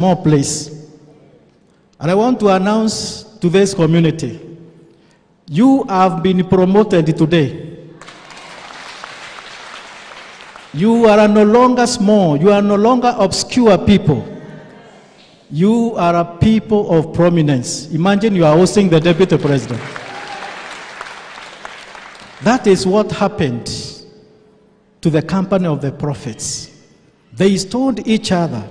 more place. And I want to announce to this community, you have been promoted today. You are no longer small. You are no longer obscure people. You are a people of prominence. Imagine you are hosting the deputy president. That is what happened to the company of the prophets. They told each other,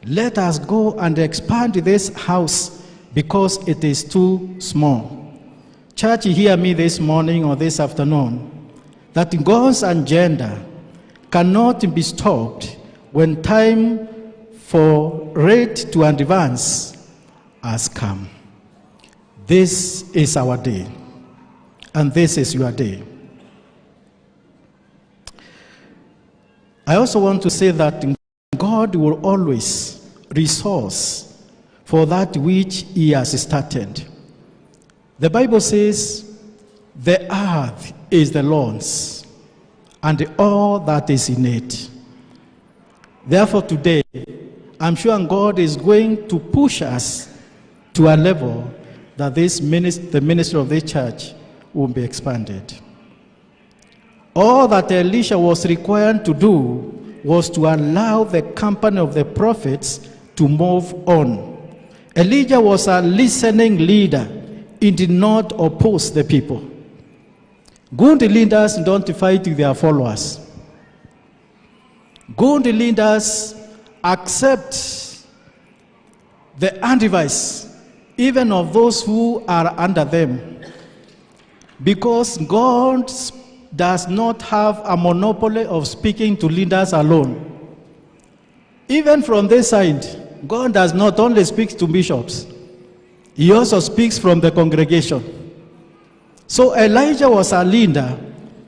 let us go and expand this house because it is too small. Church, hear me this morning or this afternoon, that God's agenda cannot be stopped when time for it to advance has come. This is our day, and this is your day. I also want to say that God will always resource for that which He has started. The Bible says, the earth is the Lord's, and all that is in it. Therefore today, I'm sure God is going to push us to a level that the ministry of this church will be expanded. All that Elisha was required to do was to allow the company of the prophets to move on. Elijah was a listening leader. He did not oppose the people. Good leaders don't fight with their followers. Good leaders accept the advice, even of those who are under them, because God does not have a monopoly of speaking to leaders alone. Even from this side, God does not only speak to bishops, He also speaks from the congregation. So Elijah was a leader,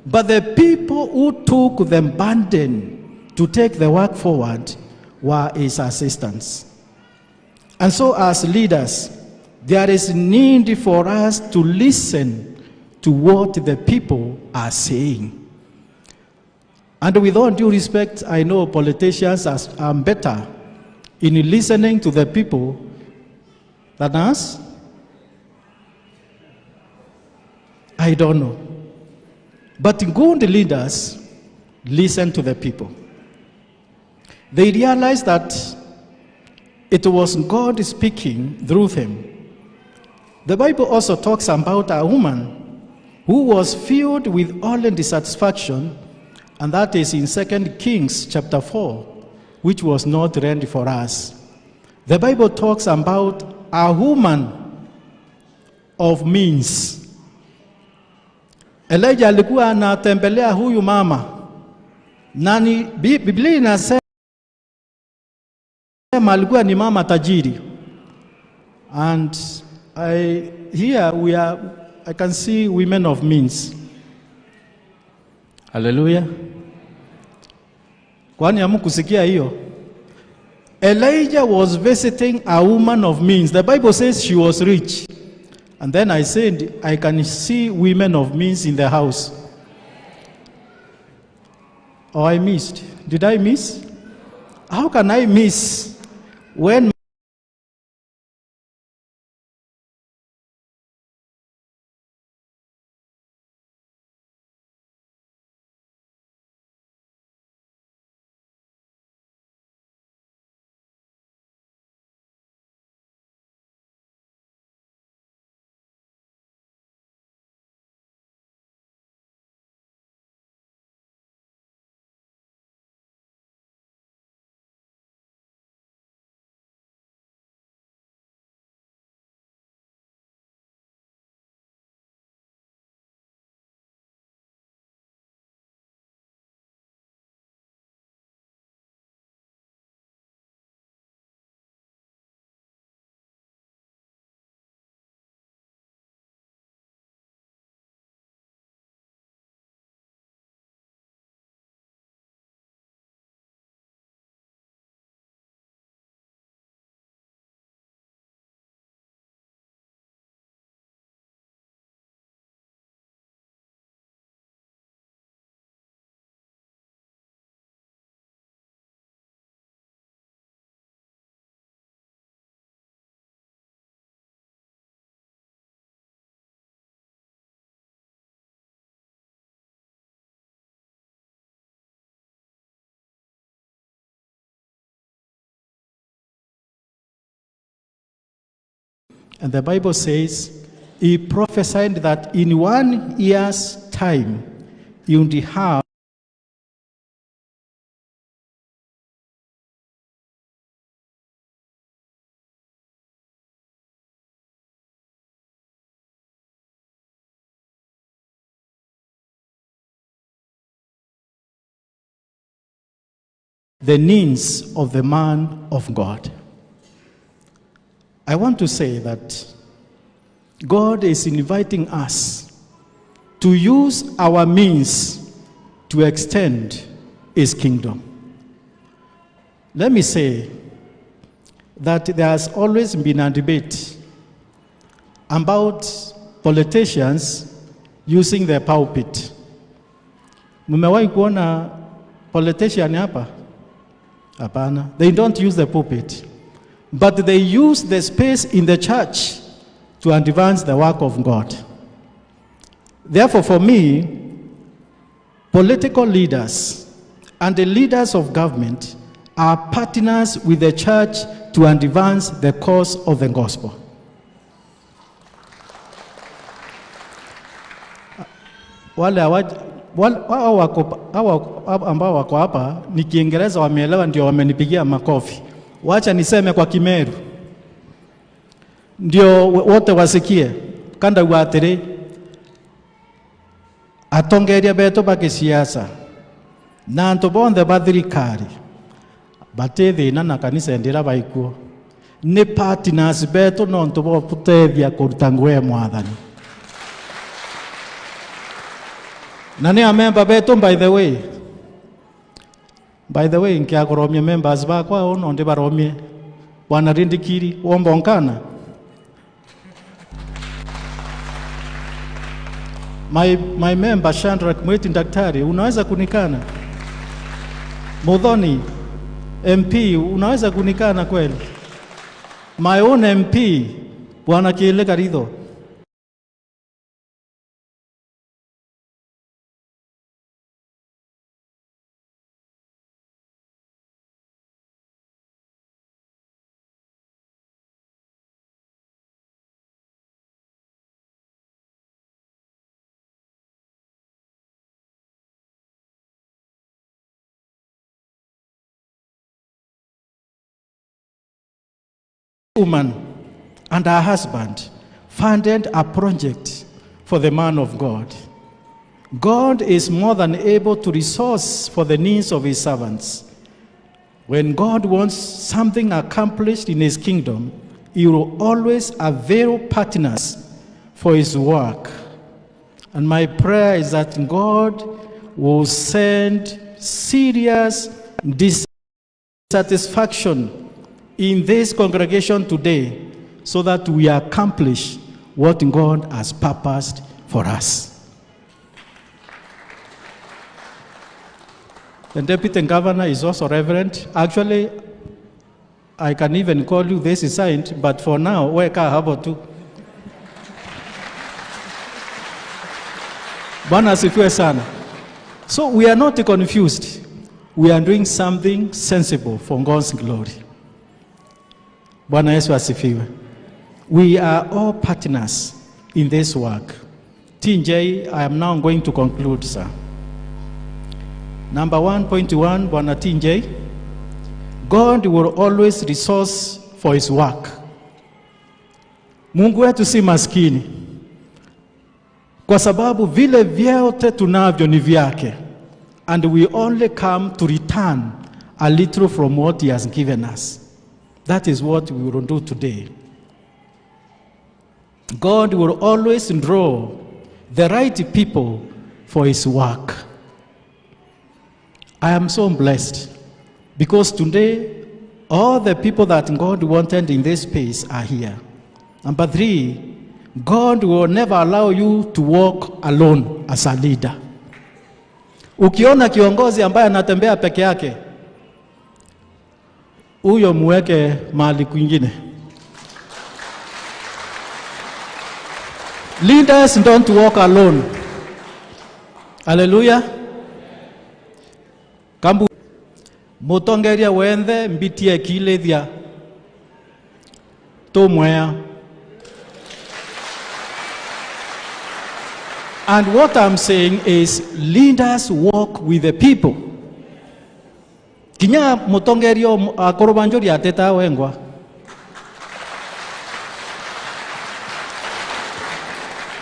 but the people who took the burden to take the work forward were his assistants. And so as leaders, there is need for us to listen to what the people are saying. And with all due respect, I know politicians are better in listening to the people than us. I don't know. But good leaders listen to the people. They realized that it was God speaking through them. The Bible also talks about a woman who was filled with all dissatisfaction, and that is in 2 Kings chapter 4, which was not read for us. The Bible talks about a woman of means. Elijah alikuwa anatembelea huyu mama. Nani Biblia inasema alikuwa ni mama tajiri. And I can see women of means. Hallelujah. Kwani hamkusikia hiyo? Elijah was visiting a woman of means. The Bible says she was rich. And then I said, I can see women of means in the house. Oh, I missed. Did I miss? How can I miss when And the Bible says, he prophesied that in 1 year's time, you would have the needs of the man of God. I want to say that God is inviting us to use our means to extend his kingdom. Let me say that there has always been a debate about politicians using the pulpit. Mumewahi kuona politician hapa? Hapana. They don't use the pulpit, but they use the space in the church to advance the work of God. Therefore, for me, political leaders and the leaders of government are partners with the church to advance the cause of the gospel. Wale ambao wako hapa ni Kiingereza wameelewa, ndio wamenipigia makofi. Wacha niseme kwa Kimeru ndio wote wasikie. Kanda watire atongeria beto bakisiasa na ntobonde bathirikari batethina na kanisa ndira baikuo ni partners beto no ntobo putethia kuruta ngwe mwathani na ni amemba beto. By the way nkiagoromia members bakwa ono ndi baromie bwana rindikiri wombonkana. My member Chandra Mweti Daktari, unaweza kunikana? Modhoni MP, unaweza kunikana kweli? My own MP bwana Kiele Karidho. Woman and her husband funded a project for the man of God. God is more than able to resource for the needs of his servants. When God wants something accomplished in his kingdom, he will always avail partners for his work. And my prayer is that God will send serious dissatisfaction in this congregation today so that we accomplish what God has purposed for us. The deputy governor is also reverend. Actually, I can even call you this is signed, but for now, weka habo tu. Bwana asifiwe sana. So we are not confused. We are doing something sensible for God's glory. Bwana Yesu asifiwe. We are all partners in this work. TJ, I am now going to conclude, sir. Number 1.1, Bwana TJ, God will always resource for his work. Mungu wetu si maskini, kwa sababu vile vyote tunavyo ni vyake, and we only come to return a little from what he has given us. That is what we will do today. God will always draw the right people for his work. I am so blessed because today all the people that God wanted in this space are here. Number 3, God will never allow you to walk alone as a leader. Ukiona kiongozi ambaye anatembea peke yake, huyo muweke mahali kwingine. Leaders don't walk alone. Hallelujah. Kambu mutongeria wende mbitie kilethia to mwea And what I'm saying is, leaders walk with the people. Kinya mutongerio akorobanjori ateta wengwa.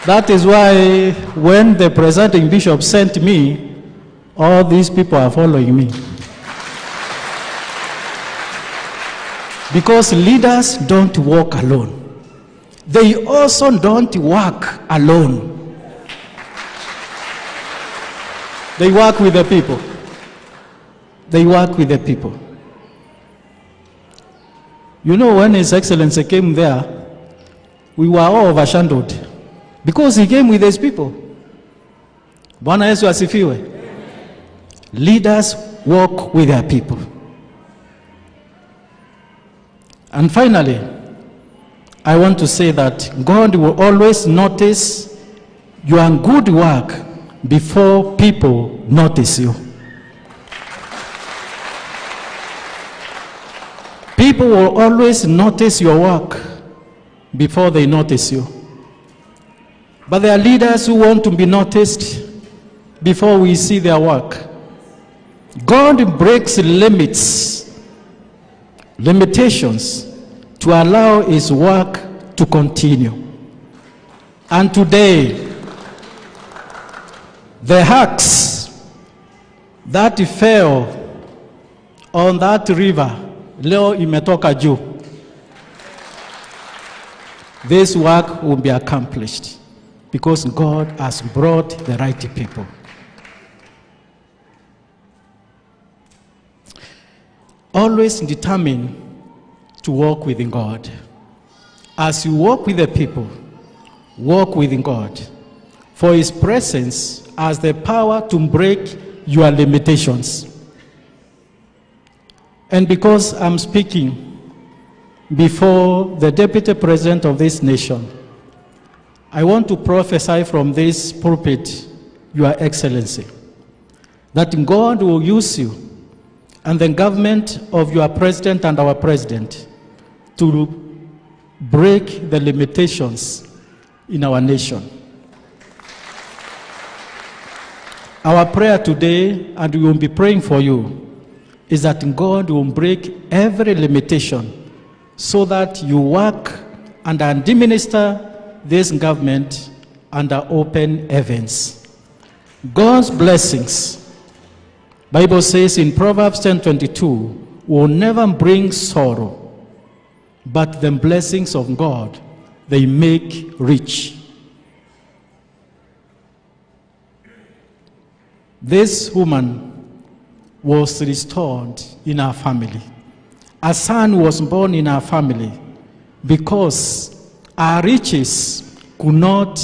That is why when the presiding bishop sent me, all these people are following me. Because leaders don't walk alone. They also don't work alone. They work with the people. They work with the people. You know, when His Excellency came there, we were all overshadowed because he came with his people. Bwana Yesu asifiwe. Leaders walk with their people. And finally, I want to say that God will always notice your good work before people notice you. People will always notice your work before they notice you. But there are leaders who want to be noticed before we see their work. God breaks limitations to allow His work to continue. And today, the axe that fell on that river, leo imetoka juu. This work will be accomplished because God has brought the right people. Always determined to walk with God. As you walk with the people, walk with God. For His presence has the power to break your limitations. And because I'm speaking before the Deputy President of this nation, I want to prophesy from this pulpit, Your Excellency, that God will use you and the government of your president and our president to break the limitations in our nation. Our prayer today, and we will be praying for you, is that God will break every limitation so that you work and administer this government under open heavens. God's blessings, Bible says in Proverbs 10:22, will never bring sorrow, but the blessings of God, they make rich. This woman was restored in her family. A son was born in her family because her riches could not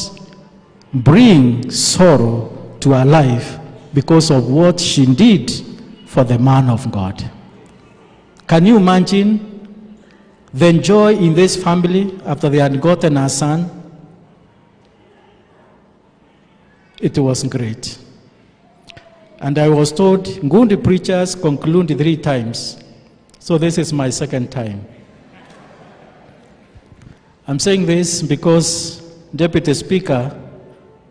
bring sorrow to her life because of what she did for the man of God. Can you imagine the joy in this family after they had gotten a son? It was great. And I was told, good preachers conclude 3 times. So this is my 2nd time. I'm saying this because Deputy Speaker,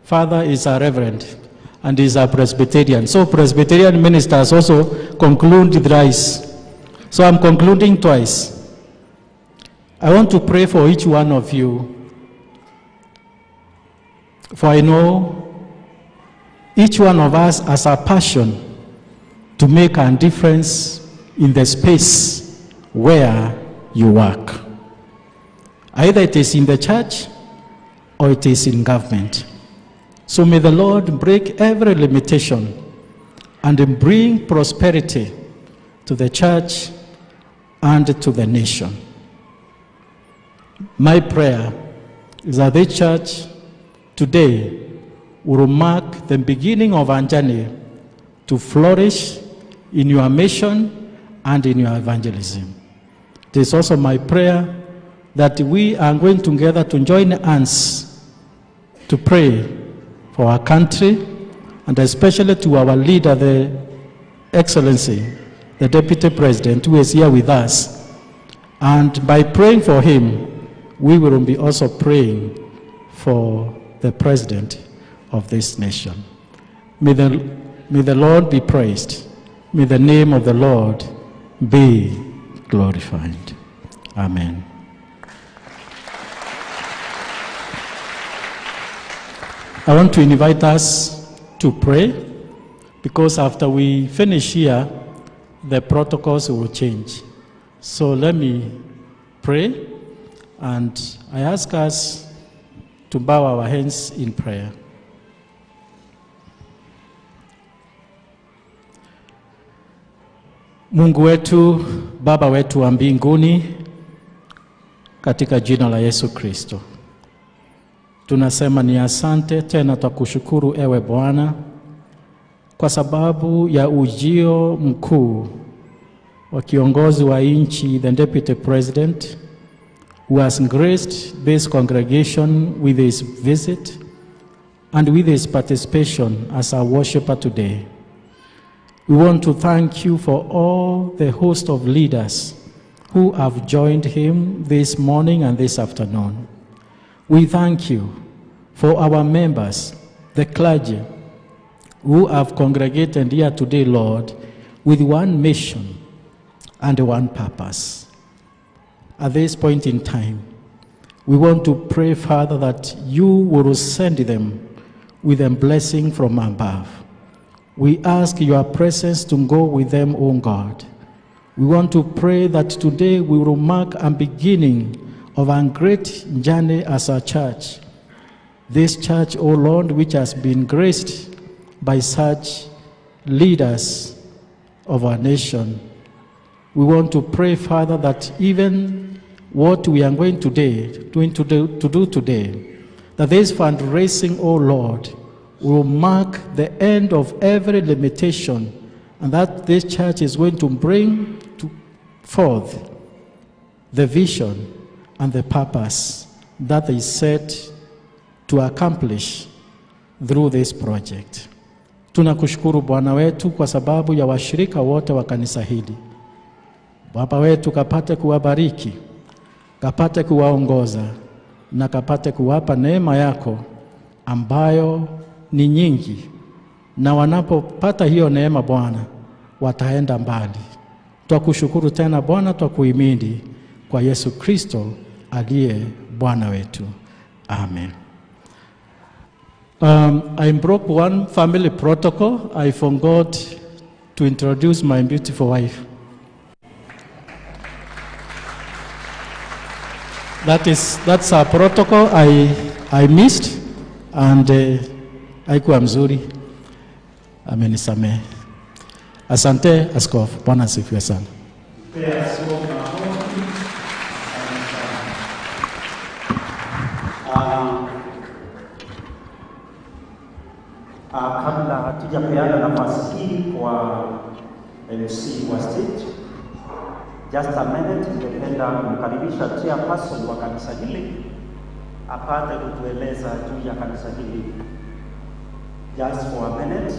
Father is a reverend and is a Presbyterian. So Presbyterian ministers also conclude thrice. So I'm concluding twice. I want to pray for each one of you. For I know each one of us has a passion to make a difference in the space where you work. Either it is in the church or it is in government. So may the Lord break every limitation and bring prosperity to the church and to the nation. My prayer is that the church today will mark the beginning of our journey to flourish in your mission and in your evangelism. It is also my prayer that we are going together to join hands to pray for our country, and especially to our leader, the Excellency, the Deputy President, who is here with us. And by praying for him, we will be also praying for the President of this nation. May the Lord be praised. May the name of the Lord be glorified. Amen. I want to invite us to pray, because after we finish here, the protocols will change. So let me pray, and I ask us to bow our hands in prayer. Mungu wetu, Baba wetu wa mbinguni, katika jina la Yesu Kristo, tunasema ni asante, tena twakushukuru ewe Bwana kwa sababu ya ujio mkuu wa kiongozi wa nchi, the Deputy President, who has graced this congregation with his visit and with his participation as our worshiper today. We want to thank you for all the host of leaders who have joined him this morning and this afternoon. We thank you for our members, the clergy, who have congregated here today, Lord, with one mission and one purpose. At this point in time, we want to pray, Father, that you will send them with a blessing from above. We ask your presence to go with them, O God. We want to pray that today we will mark a beginning of a great journey as a church. This church, O Lord, which has been graced by such leaders of our nation. We want to pray, Father, that even what we are going to do today, that this fundraising, O Lord, will mark the end of every limitation, and that this church is going to bring forth the vision and the purpose that is set to accomplish through this project. Tunakushukuru Bwana wetu kwa sababu ya washirika wote wa kanisa hili. Baba wetu, kapate kuwabariki, kapate kuwaongoza, na kapate kuwapa neema yako ambayo ni nyingi, na wanapopata hiyo neema Bwana, wataenda mbali. Twakushukuru tena Bwana, twakuhimidi kwa Yesu Kristo aliye Bwana wetu. Amen. I broke one family protocol. I forgot to introduce my beautiful wife. That's a protocol I missed, and haikuwa mzuri. Amenisamehe. Asante askofu. Bwana asifiwe sana. Kabla hatujapeana nafasi hii kwa MC wa state, just a minute, ningependa kumkaribisha chairperson wa kanisa hili apate kutueleza juu ya kanisa hili. Just for a minute.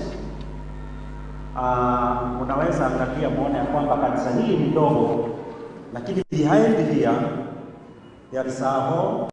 Unaweza angalia muone ya kwamba kanisa hili ni dogo, lakini behind here there is a hall.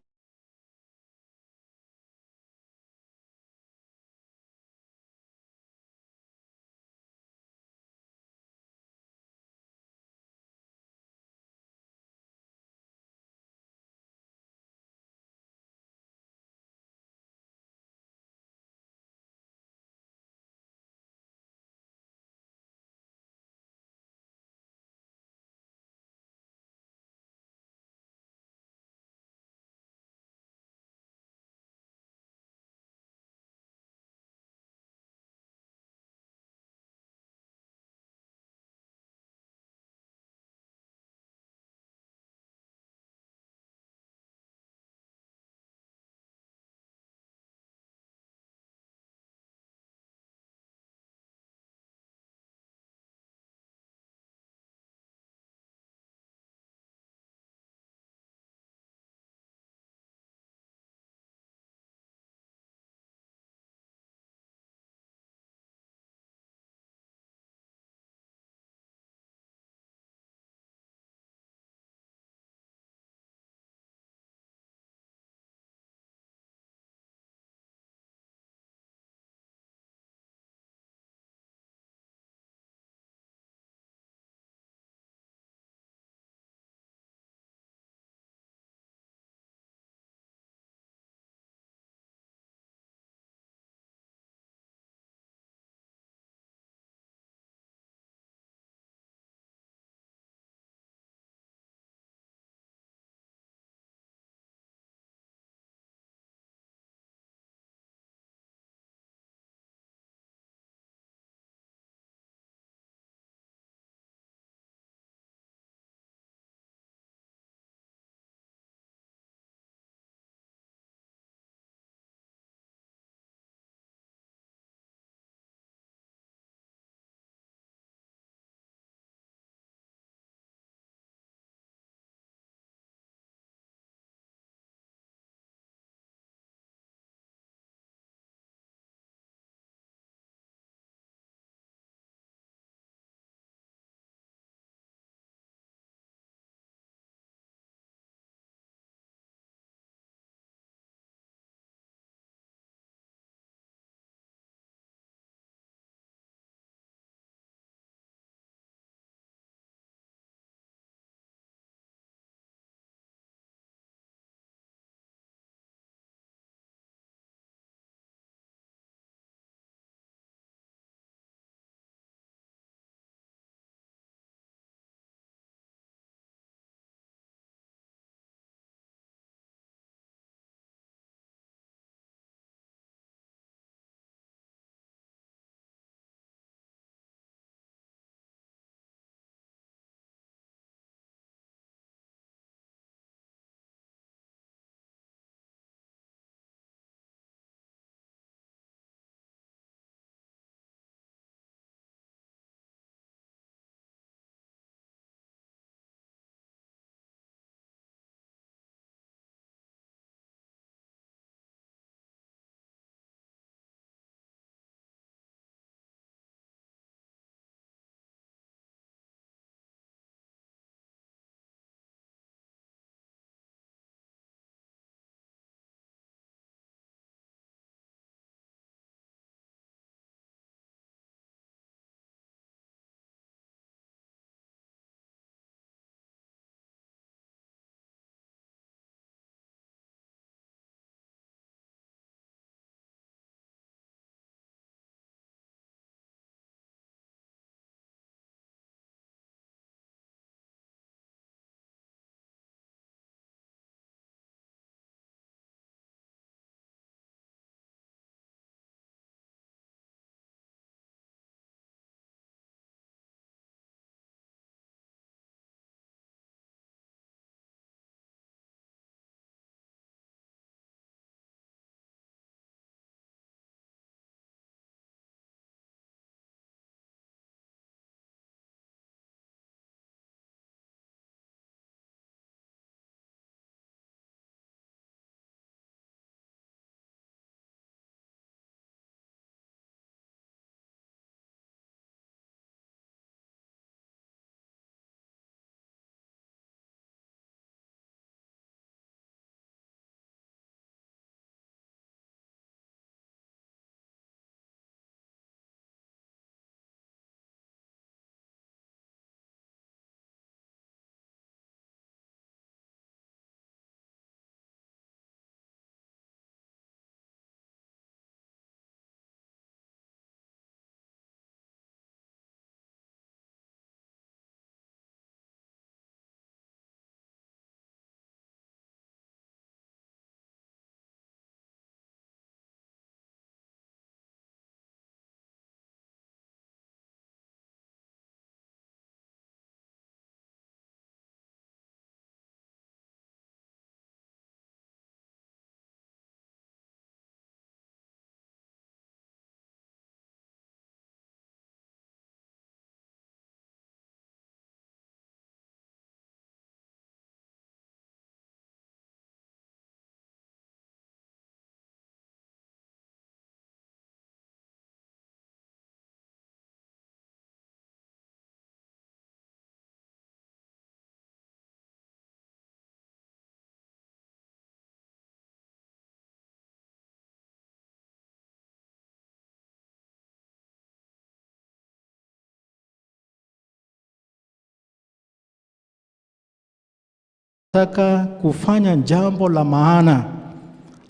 Taka kufanya jambo la maana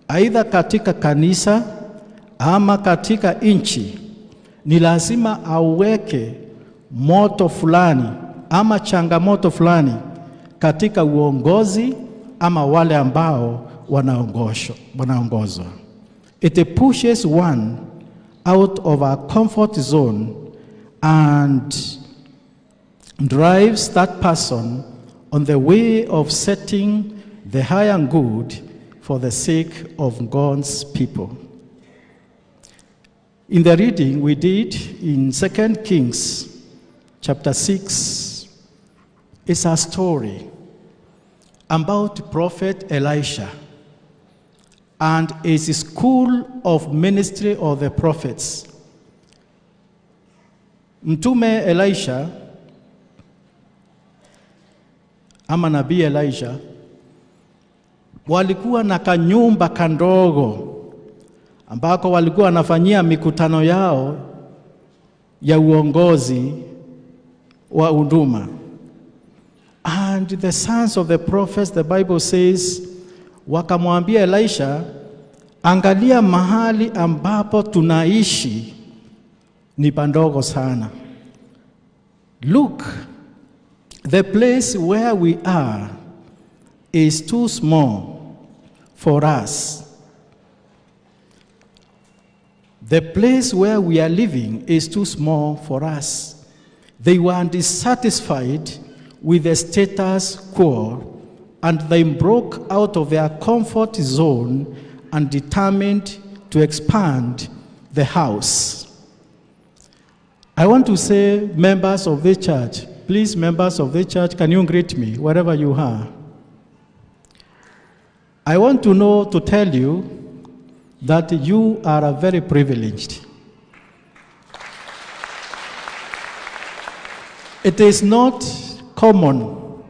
aidha katika kanisa ama katika nchi, ni lazima auweke moto fulani ama changamoto fulani katika uongozi ama wale ambao wanaongozwa. It pushes one out of a comfort zone and drives that person on the way of setting the higher good for the sake of God's people. In the reading we did in 2 Kings chapter 6, it's a story about Prophet Elisha and his school of ministry of the prophets. Mtume Elisha ama nabii Elisha walikuwa na kanyumba kandogo ambako walikuwa wanafanyia mikutano yao ya uongozi wa huduma. And the sons of the prophets, the Bible says, wakamwambia Elisha, angalia mahali ambapo tunaishi ni pandogo sana. Look, the place where we are is too small for us. The place where we are living is too small for us. They were dissatisfied with the status quo, and they broke out of their comfort zone and determined to expand the house. I want to say, members of the church, please, members of the church, can you greet me wherever you are? I want to tell you that you are very privileged. It is not common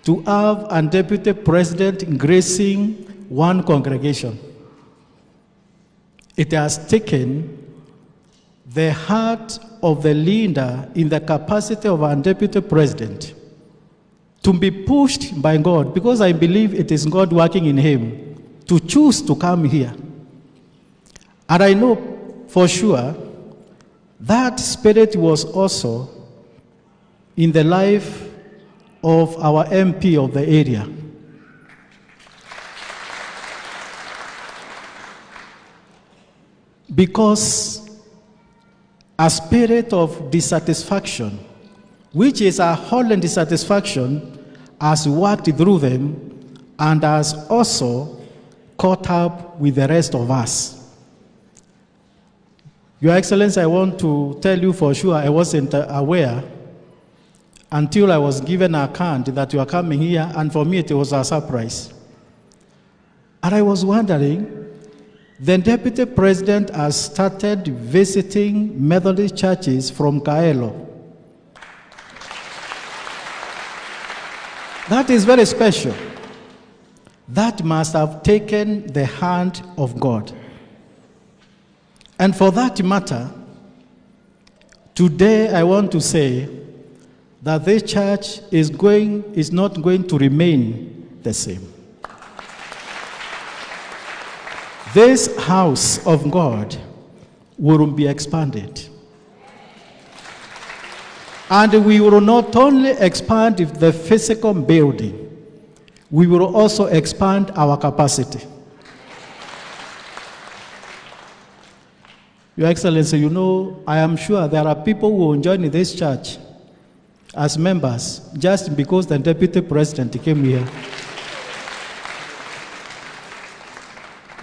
to have a deputy president gracing one congregation. It has taken the heart of the leader in the capacity of a deputy president to be pushed by God, because I believe it is God working in him to choose to come here. And I know for sure that spirit was also in the life of our MP of the area. Because a spirit of dissatisfaction, which is a whole dissatisfaction, has worked through them and has also caught up with the rest of us. Your Excellency, I want to tell you for sure, I wasn't aware until I was given an account that you are coming here, and for me it was a surprise. And I was wondering, the deputy president has started visiting Methodist churches from Kaelo. That is very special. That must have taken the hand of God. And for that matter, today I want to say that this church is not going to remain the same. This house of God will be expanded. And we will not only expand the physical building, we will also expand our capacity. Your Excellency, I am sure there are people who will join this church as members just because the deputy president came here.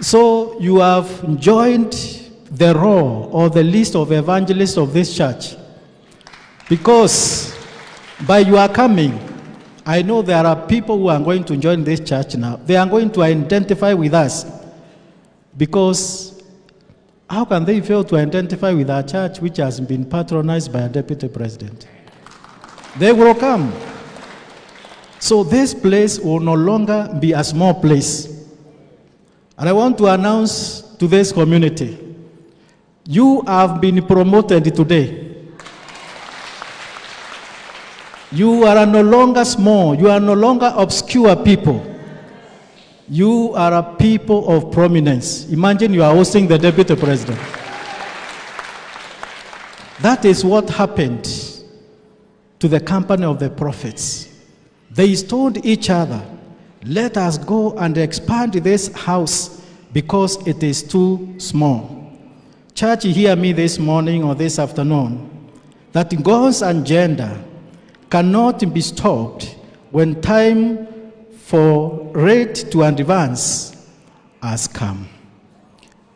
So you have joined the roll or the list of evangelists of this church, because by your coming, I know there are people who are going to join this church now. They are going to identify with us, because how can they fail to identify with our church which has been patronized by a deputy president? They will come. So this place will no longer be a small place. And I want to announce to this community, you have been promoted today. You are no longer small. You are no longer obscure people. You are a people of prominence. Imagine you are hosting the deputy president. That is what happened to the company of the prophets. They told each other, let us go and expand this house because it is too small. Church, hear me this morning or this afternoon, that God's agenda cannot be stopped when time for rate to advance has come.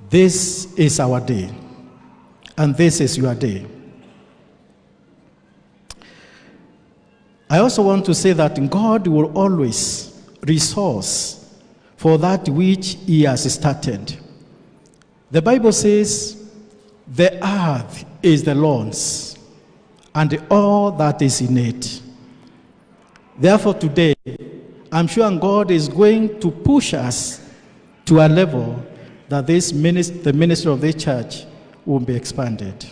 This is our day, and this is your day. I also want to say that God will always resource for that which He has started. The Bible says, the earth is the Lord's, and all that is in it. Therefore today, I'm sure God is going to push us to a level that the ministry of this church will be expanded.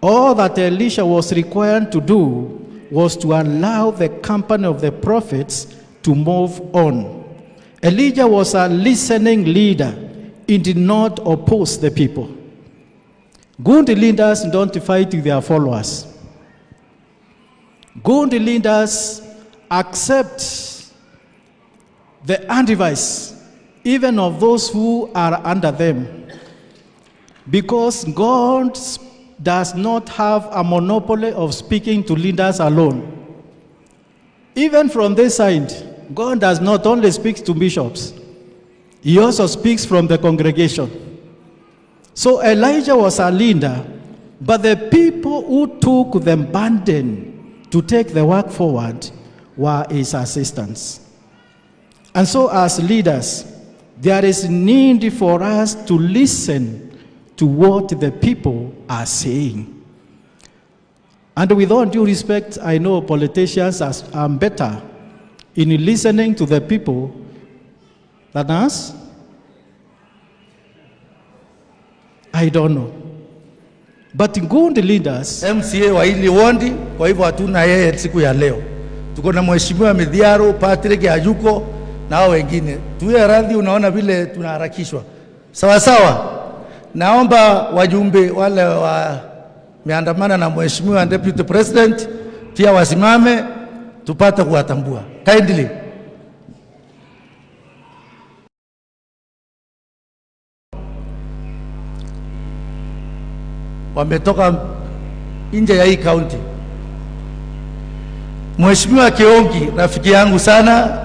All that Elisha was required to do was to allow the company of the prophets to move on. Elijah was a listening leader. He did not oppose the people. Good leaders don't fight with their followers. Good leaders accept the advice even of those who are under them, because God does not have a monopoly of speaking to leaders alone. Even from this side, God does not only speak to bishops, He also speaks from the congregation. So Elijah was a leader, but the people who took the burden to take the work forward were his assistants. And so as leaders, there is need for us to listen to what the people are saying. And with all due respect, I know politicians are better in listening to the people than us. I don't know. But good leaders, MCA wa hili wondi, kwa hivyo hatuna yeye siku ya leo. Tuko na mheshimiwa Midhiaro, Patrick Ayuko na hao wengine. Tuwe radhi, unaona vile tunaharakishwa. Sawa sawa. Naomba wajumbe wale wameandamana na mheshimiwa deputy president pia wasimame tupate kuwatambua. Kindly. Wametoka nje ya hii county. Mheshimiwa Kiongi, rafiki yangu sana,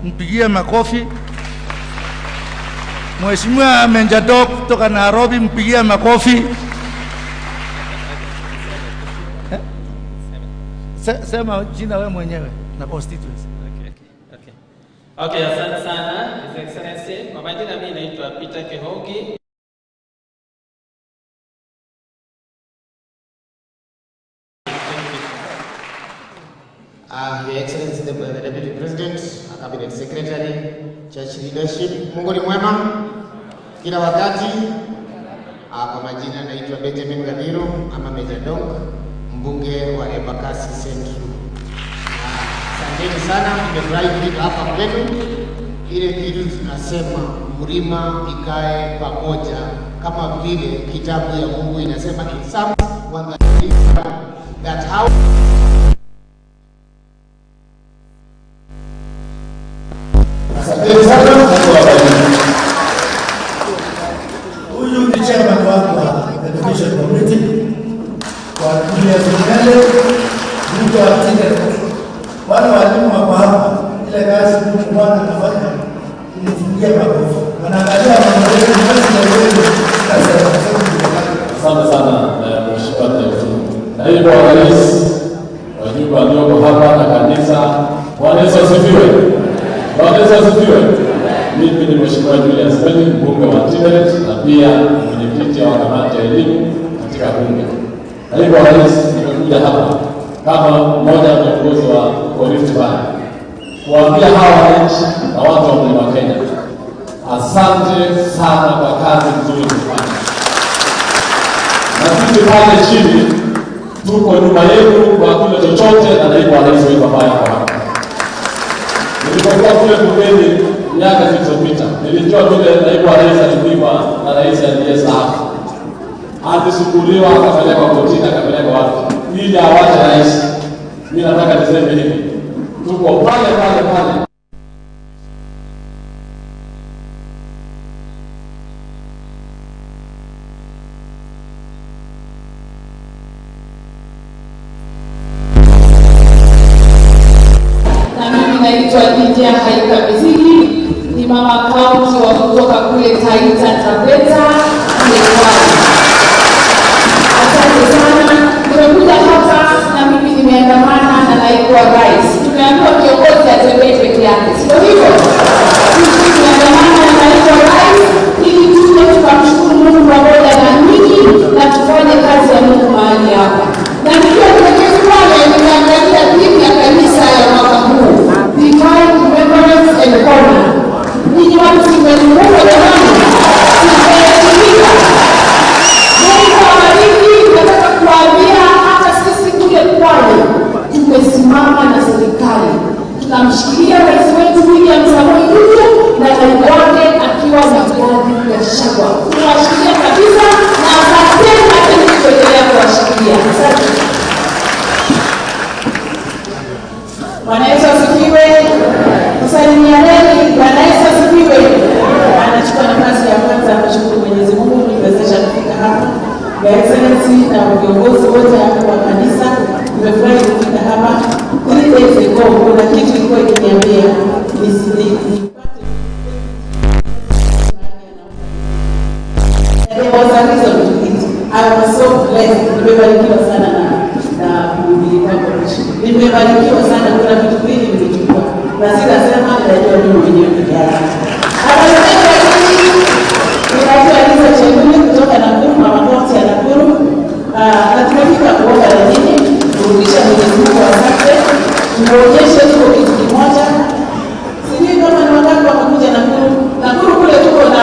mpigie makofi. Mheshimiwa Menjadok kutoka Nairobi, mpigie makofi. Sema jina wewe mwenyewe na constituency. Okay, asante sana His Excellency. Kwa majina mimi naitwa Peter Kihongi. Your Excellency the Deputy President, Cabinet Secretary, Church Leadership, Mungu ni mwema kila wakati. Kwa majina naitwa Benjamin Gadiro ama Meja Dong, mbunge wa Embakasi Central. Asanteni sana, nimefurahi kufika hapa kwenu. Ile kitu tunasema mlima ikae pamoja, kama vile kitabu ya Mungu inasema in Psalms 1:3 that how Huyu ni chairman wako wa Education Committee kwa ajili ya serikali, Ruto atinde. Wale walimu wako hapa, ile kazi Mungu Bwana anafanya ilifungia makofi. Wanaangalia mambo yetu Asante sana mheshimiwa Deputy. Naibu wa Rais, wajumbe walioko hapa na kanisa, Bwana Yesu asifiwe. Bwana Yesu asifiwe. Mimi ni Mheshimiwa Julius Beni, mbunge wa Tibet na pia mwenyekiti wa kamati ya elimu katika bunge. Naibu wa Rais, nimekuja hapa kama mmoja wa viongozi wa Rift Valley kuambia hawa wananchi na watu wa Mlima Kenya, asante sana kwa kazi nzuri kufanya. Na sisi pale chini tuko nyuma yenu kwa kile chochote, na naibu wa rais wetu ambaye ako hapa. Nilipokuwa kule bungeni miaka zilizopita, nilijua vile naibu wa rais alipigwa na rais aliyestaafu. Alisumbuliwa, akapelekwa kotini, akapelekwa wapi ili awache rais. Mimi nataka niseme hivi, tuko pale pale pale. Naitwa Lydia Haika Mizigi, ni mama kaunti wa kutoka kule Taita Taveta, Nairobi. Asante sana. Nimekuja hapa na mimi nimeandamana na naibu wa rais. Tumeambiwa kiongozi atembee peke yake, sio hivyo? Sisi tumeandamana na naibu wa rais ili tuje tukamshukuru Mungu pamoja na nyinyi na tufanye kazi ya Mungu mahali hapa. Na nikiwa kwenye pale nimeangalia timu ya kanisa ya mwaka huu. Divine Deliverance and Honor. Ninyi watu simezunguka jamani. Tumeelimika. Mungu awabariki. Nataka kuambia hata sisi kule Kwale tumesimama na serikali. Tunamshikilia rais wetu William Samoei Ruto na naibu wake akiwa na Rigathi Gachagua. Tunawashikilia kabisa na asanteni na kuendelea kuwashikilia. Asante. Bwana Yesu asifiwe. Msalimianeni. Bwana Yesu asifiwe. Anachukua nafasi ya kwanza kushukuru Mwenyezi Mungu kuniwezesha kufika hapa. Your Excellency na viongozi wote wa kanisa, nimefurahi kufika hapa. 3 days ago kuna kitu ilikuwa ikiniambia I was so blessed. Nimebarikiwa sana na nimebarikiwa sana. Kuna vitu vingi nimechukua na sitasema, najua mimi mwenyewe peke yangu. Ninaitwa Chenguli kutoka Nakuru, mama kaunti ya Nakuru. Na tumefika kuomba na nyinyi kurudisha Mwenyezi Mungu asante. Tumeonyesha tuko kitu kimoja. Sijui kama ni wangapi wamekuja Nakuru. Nakuru kule tuko na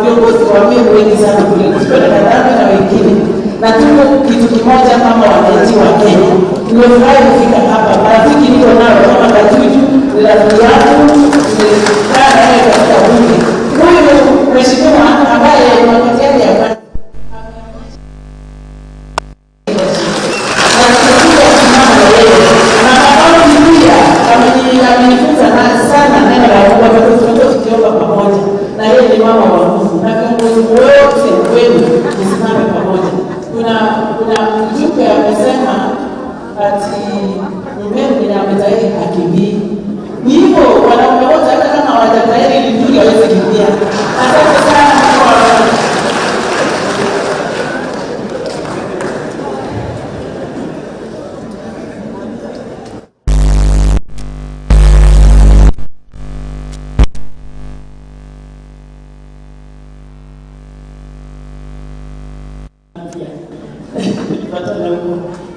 viongozi wa mimi wengi sana kule. Tuko na Kadaga na wengine. Na tuko kitu kimoja kama wananchi wa Kenya. Nimefurahi kufika hapa. Marafiki niko nao kama Katuju, rafiki yangu, nimekaa naye katika bunge. Huyu mheshimiwa ambaye wakati yake ya kwanza amenifunza sana neno la Mungu, ambapo tumekuwa tukiomba pamoja na yeye ni mama wa Mungu, na viongozi wote wenu tusimame pamoja. Kuna mjumbe amesema ati mume ametairi akimbia. Ni hivyo wanaume wote hata kama hawajatairi ni nzuri hawezi kimbia. Asante sana kwa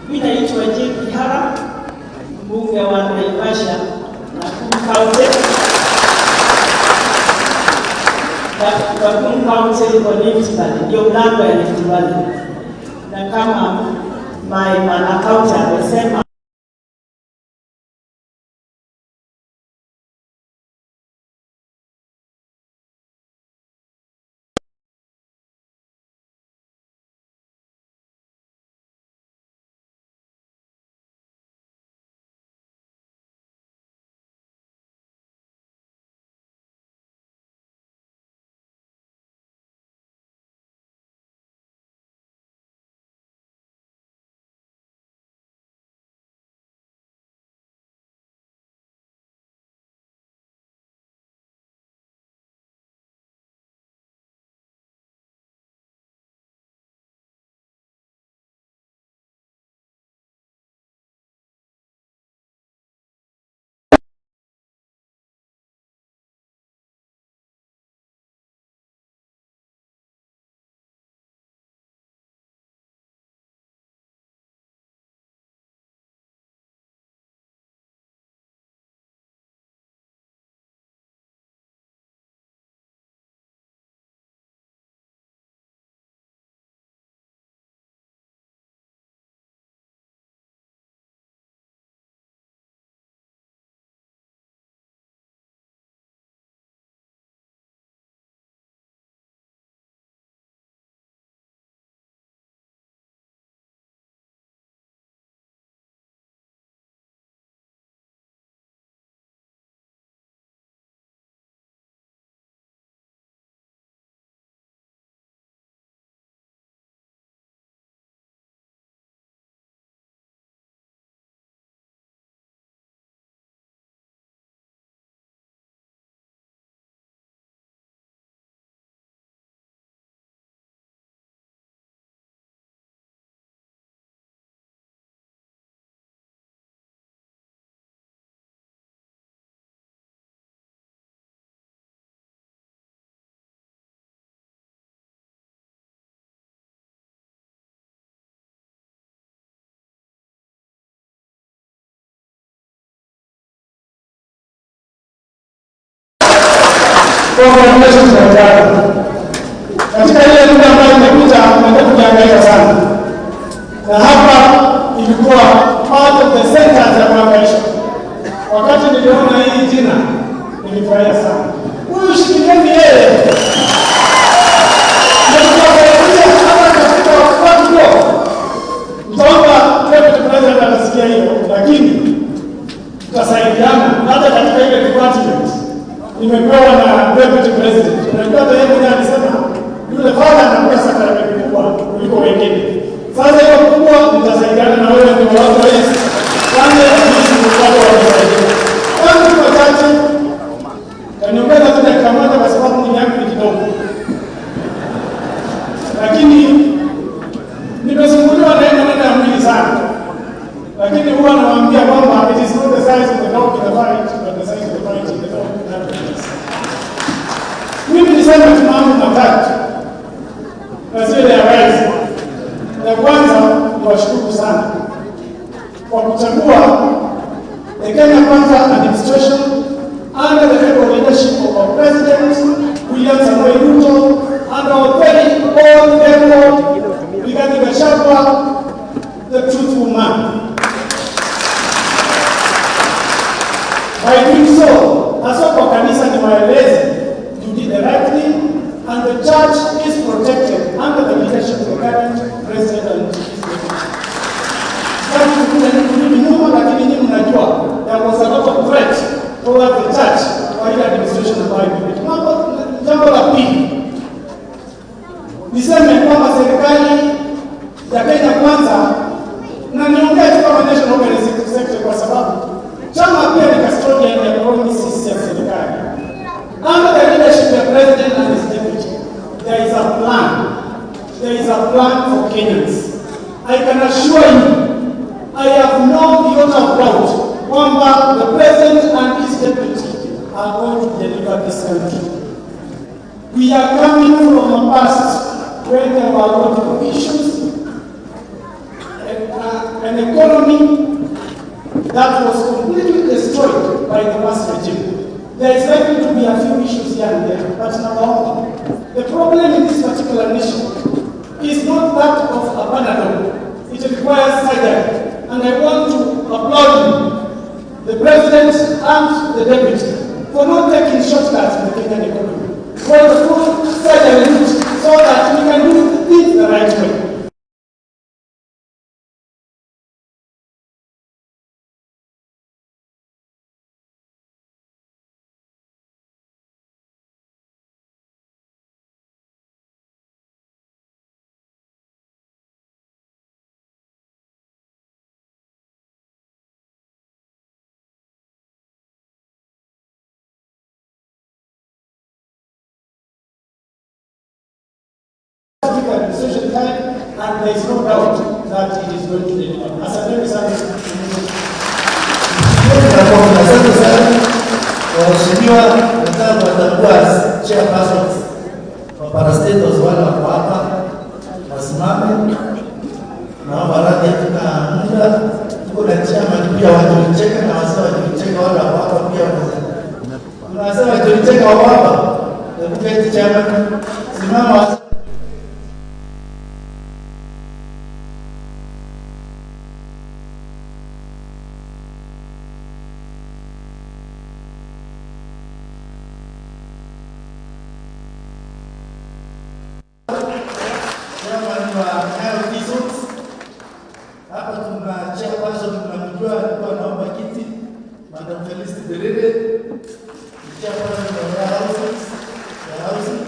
mimi naitwa Kihara, mbunge wa Naivasha na kaunti kwa Rift Valley, ndio mlango ya Rift Valley. Na kama my kaunti amesema Congratulations my brother. Katika ile muda ambayo nimepita nimekuwa kuhangaika sana. Na hapa ilikuwa part of the center ya kuhangaisha. Wakati niliona hii jina nilifurahia sana. Huyu shikilieni yeye. Mtaomba deputy president atasikia hiyo, lakini tutasaidiana hata katika ile department nimepewa na deputy president. Unajua hata yeye mwenyewe alisema yule father ana pesa kubwa kuliko wengine. Sasa hiyo kubwa nitasaidiana na wewe ndio watu wa Yesu. Kwanza sisi ni watu wa Yesu. Kwanza kwa chache kaniongeza tu dakika moja kwa sababu ni yangu ni kidogo. Lakini nimezungumziwa na yeye maneno ya mwili sana. Lakini huwa anawaambia kwamba it is not the size of the dog in the fight, but the size of the fight in the dog. Mimi nisema tu mambo matatu. Na sio ya rais. Ya kwanza ni washukuru sana kwa kuchagua the Kenya Kwanza administration under the able leadership of our President William Samoei Ruto and our very own record Rigathi Gachagua, the truthful man. By doing so, hasa kwa kanisa ni waeleze, you did the right thing and the church is protected under the leadership of the current president and his deputy. Sasa kuna nini nyuma, lakini nyinyi mnajua there was a lot of threat toward the church kwa ile administration ambayo imepita. Jambo la pili, niseme kwamba serikali ya Kenya Kwanza, na niongea tu kama national organization sector kwa sababu chama pia ni custodian ya promises ya serikali. Under the leadership of the president and his deputy, there is a plan. There is a plan for Kenyans. I can assure you, I have no iota of doubt kwamba the president and his deputy are going to deliver this country. We are coming from a past where there were a lot of issues, an economy that was completely destroyed by the past regime. There is likely to be a few issues here and there, but number one, the problem in this particular nation is not that of a Panadol. It requires surgery. And I want to applaud the president and the deputy for not taking shortcuts in the Kenyan economy. For the full surgery so that we can do things the right way. Administration time, and there is no doubt that it is going to deliver. Asante sana. Asante sana. Waheshimiwa wenzangu watakuwa chairpersons wa parastatals wale wako hapa wasimame. Naomba radhi hatuna muda. Tuko na chairman pia wajolicheka na wazee wajolicheka wale wako hapa pia. Kuna wazee wajolicheka wako hapa. Deputy chairman simama. Hapa tuna chairperson tunamjua alikuwa anaomba kiti, Madam Felicity Berede, chairperson wa housing.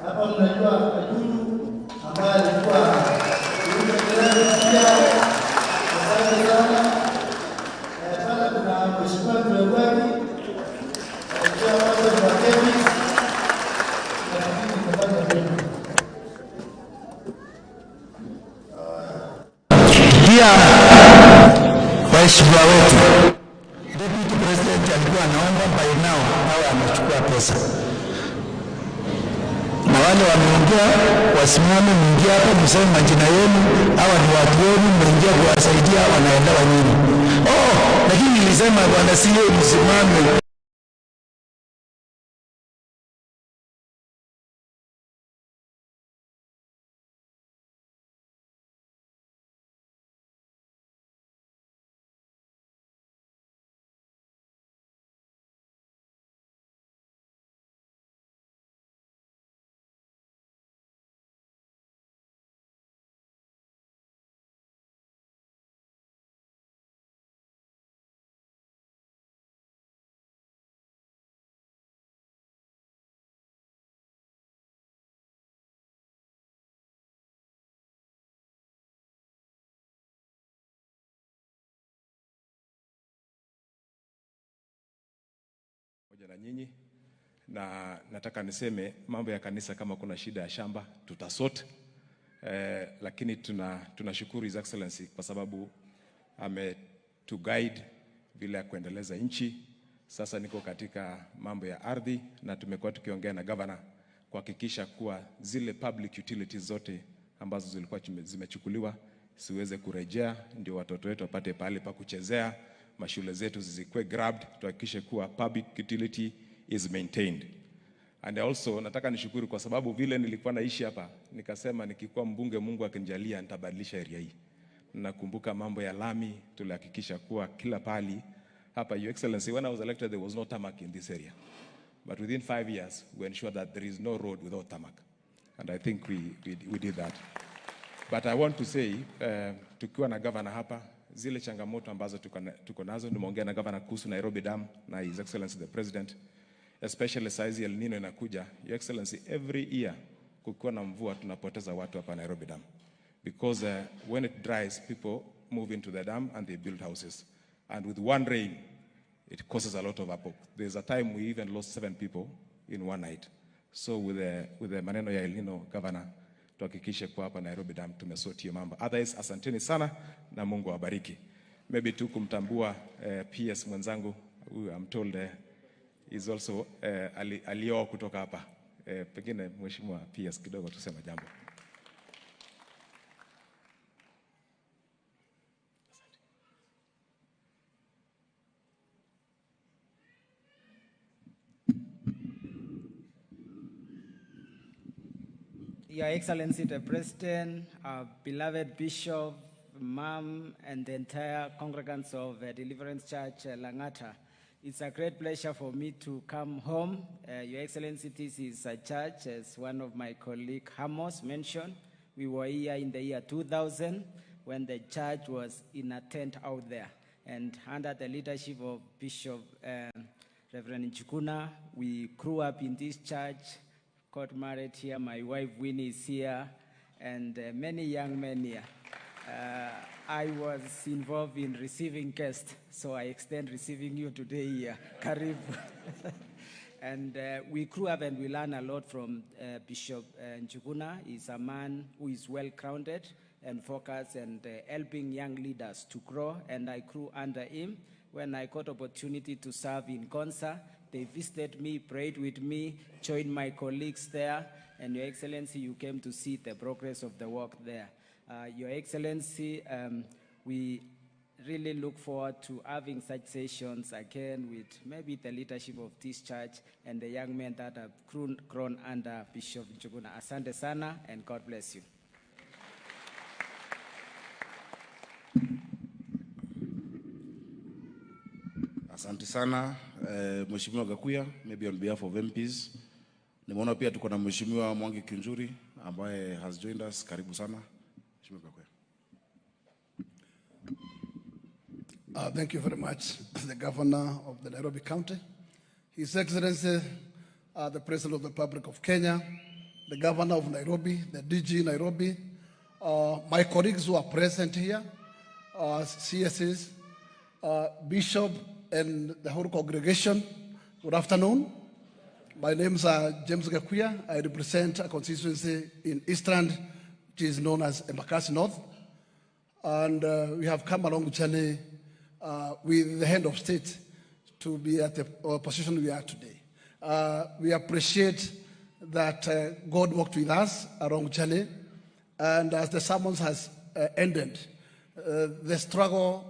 Hapa mnajua Ajuju ambaye alikuwa pia. Asante sana. Pale kuna mheshimiwa Tuwebwaki, chairperson wa Kevin. Pia waheshimiwa wetu, Deputy President alikuwa anaomba by now hawa amechukua pesa, na wale wameongea wasimame, mwingia hapa mseme majina yenu, hawa ni watu wenu, mwingia kuwasaidia, wanaelewa nini. Lakini nilisema bwana, si yeye msimame. pamoja na nyinyi, na nataka niseme mambo ya kanisa, kama kuna shida ya shamba tutasort, lakini tunashukuru His Excellency kwa sababu ametuguide vile ya kuendeleza nchi. Sasa niko katika mambo ya ardhi na tumekuwa tukiongea na governor kuhakikisha kuwa zile public utilities zote ambazo zilikuwa zimechukuliwa siweze kurejea, ndio watoto wetu wapate pale pa kuchezea, mashule zetu zisikuwe grabbed, tuhakikishe kuwa public utility is maintained. And also nataka nishukuru kwa sababu vile nilikuwa naishi hapa, nikasema nikikuwa mbunge, Mungu akinijalia, nitabadilisha area hii. Nakumbuka mambo ya lami, tulihakikisha kuwa kila pali hapa. Your Excellency, when I was elected there was no tarmac in this area, but within 5 years we ensured that there is no road without tarmac, and I think we did that. But I want to say tukiwa na governor hapa, zile changamoto ambazo tuko nazo, nimeongea na governor kuhusu Nairobi Dam na His Excellency the President, especially size El Nino inakuja. Your Excellency, every year kukiwa na mvua tunapoteza watu hapa Nairobi Dam, because when it dries people move into the dam and they build houses, and with one rain it causes a lot of havoc. There's a time we even lost 7 people in one night. So with the maneno ya El Nino, governor, tuhakikishe kwa hapa Nairobi Dam tumesort hiyo mambo. Otherwise, asanteni sana na Mungu awabariki. Maybe tu kumtambua PS mwenzangu, I'm told is also alioa kutoka hapa. Pengine mheshimiwa PS kidogo tuseme jambo. Your Excellency the President, our beloved Bishop, Mom, and the entire congregants of Deliverance Church, Langata, it's a great pleasure for me to come home. Your Excellency, this is a church, as one of my colleagues, Hamos, mentioned. We were here in the year 2000 when the church was in a tent out there. And under the leadership of Bishop Reverend Njuguna, we grew up in this church, got married here. My wife Winnie is here, and many young men here. I was involved in receiving guests, so I extend receiving you today here. Karibu. And we grew up and we learned a lot from Bishop Njuguna. He's a man who is well-grounded and focused and helping young leaders to grow, and I grew under him. When I got opportunity to serve in Konsa, they visited me, prayed with me, joined my colleagues there, and Your Excellency, you came to see the progress of the work there. Your Excellency, we really look forward to having such sessions again with maybe the leadership of this church and the young men that have grown under Bishop Njuguna. Asante sana, and God bless you. Asante sana Mheshimiwa Gakuya, maybe on behalf of MPs. Nimeona pia tuko na Mheshimiwa Mwangi Kinjuri ambaye has joined us. Karibu sana Mheshimiwa Gakuya. Thank you very much, the Governor of the Nairobi County, His Excellency, the President of the Republic of Kenya, the Governor of Nairobi, the DG Nairobi, my colleagues who are present here, CSs, Bishop, and the whole congregation. Good afternoon. My name is James Gakuya. I represent a constituency in Eastland, which is known as Embakasi North. And we have come along the journey with the head of state to be at the position we are today. We appreciate that God worked with us along the journey. And as the sermon has ended, the struggle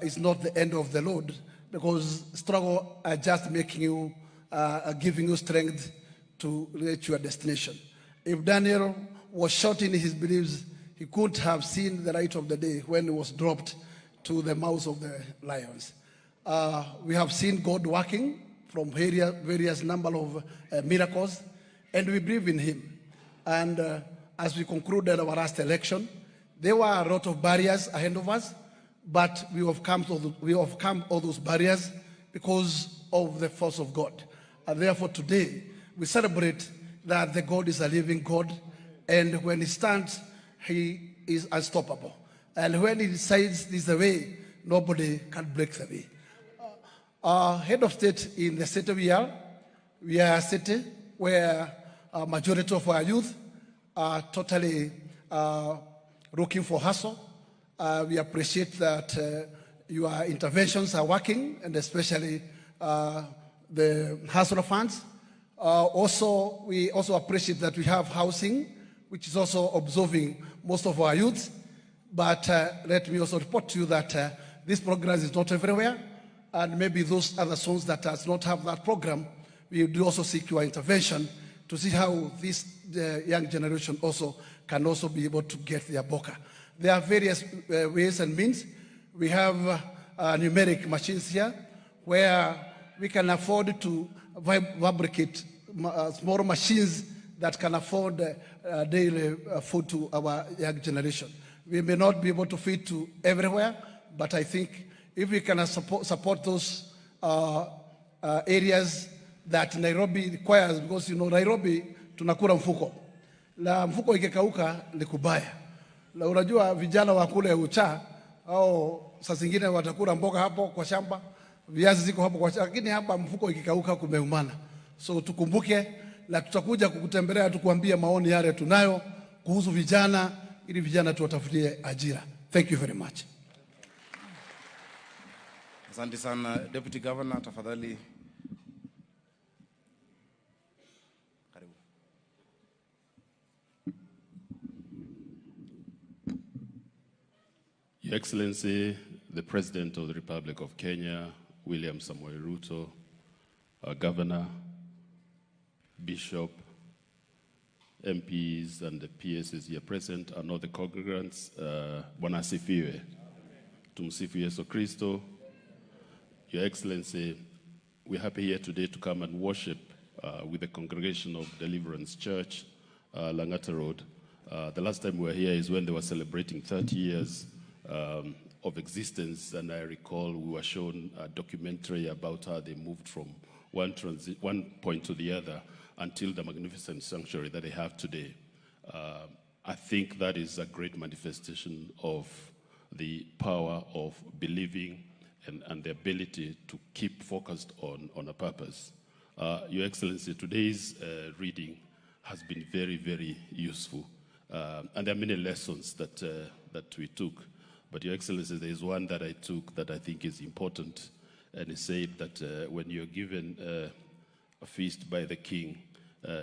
is not the end of the road, because struggle are just making you, giving you strength to reach your destination. If Daniel was shot in his beliefs, he couldn't have seen the light of the day when he was dropped to the mouth of the lions. We have seen God working from various number of miracles, and we believe in him. And as we concluded our last election, there were a lot of barriers ahead of us, but we have come all those barriers because of the force of God. And therefore today, we celebrate that the God is a living God, and when he stands, he is unstoppable. And when he decides this is the way, nobody can break the way. Head of state in the city we are a city where a majority of our youth are totally looking for hustle. We appreciate that your interventions are working, and especially the hustle funds. We also appreciate that we have housing, which is also absorbing most of our youth. But let me also report to you that this program is not everywhere, and maybe those other zones that does not have that program, we do also seek your intervention to see how this young generation also can also be able to get their boka. There are various ways and means. We have numeric machines here where we can afford to fabricate small machines that can afford daily food to our young generation. We may not be able to feed to everywhere, but I think if we can support those areas that Nairobi requires, because you know Nairobi tunakula mfuko, la mfuko ikikauka ni kubaya. La unajua vijana wa kule Ucha au saa zingine watakula mboga hapo kwa shamba, viazi ziko hapo kwa shamba, lakini hapa mfuko ikikauka kumeumana. So tukumbuke, na tutakuja kukutembelea tukuambia maoni yale tunayo kuhusu vijana, ili vijana tuwatafutie ajira. Thank you very much. Asante sana Deputy Governor, tafadhali. Karibu. Your Excellency, the President of the Republic of Kenya, William Samoei Ruto, our Governor, Bishop, MPs and the PSs here present, and all the congregants, Bwana asifiwe. Tumsifu Yesu Kristo. Your Excellency, we're happy here today to come and worship with the congregation of Deliverance Church, Langata Road. The last time we were here is when they were celebrating 30 years of existence, and I recall we were shown a documentary about how they moved from one point to the other until the magnificent sanctuary that they have today. I think that is a great manifestation of the power of believing and the ability to keep focused on a purpose. Your Excellency, today's reading has been very, very useful. And there are many lessons that we took. But Your Excellency, there is one that I took that I think is important. And it said that when you're given a feast by the king,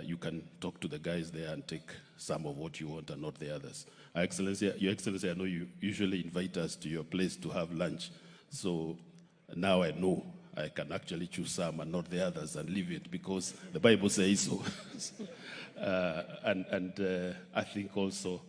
you can talk to the guys there and take some of what you want and not the others. Your Excellency, I know you usually invite us to your place to have lunch. So now I know I can actually choose some and not the others and leave it because the Bible says so. I think also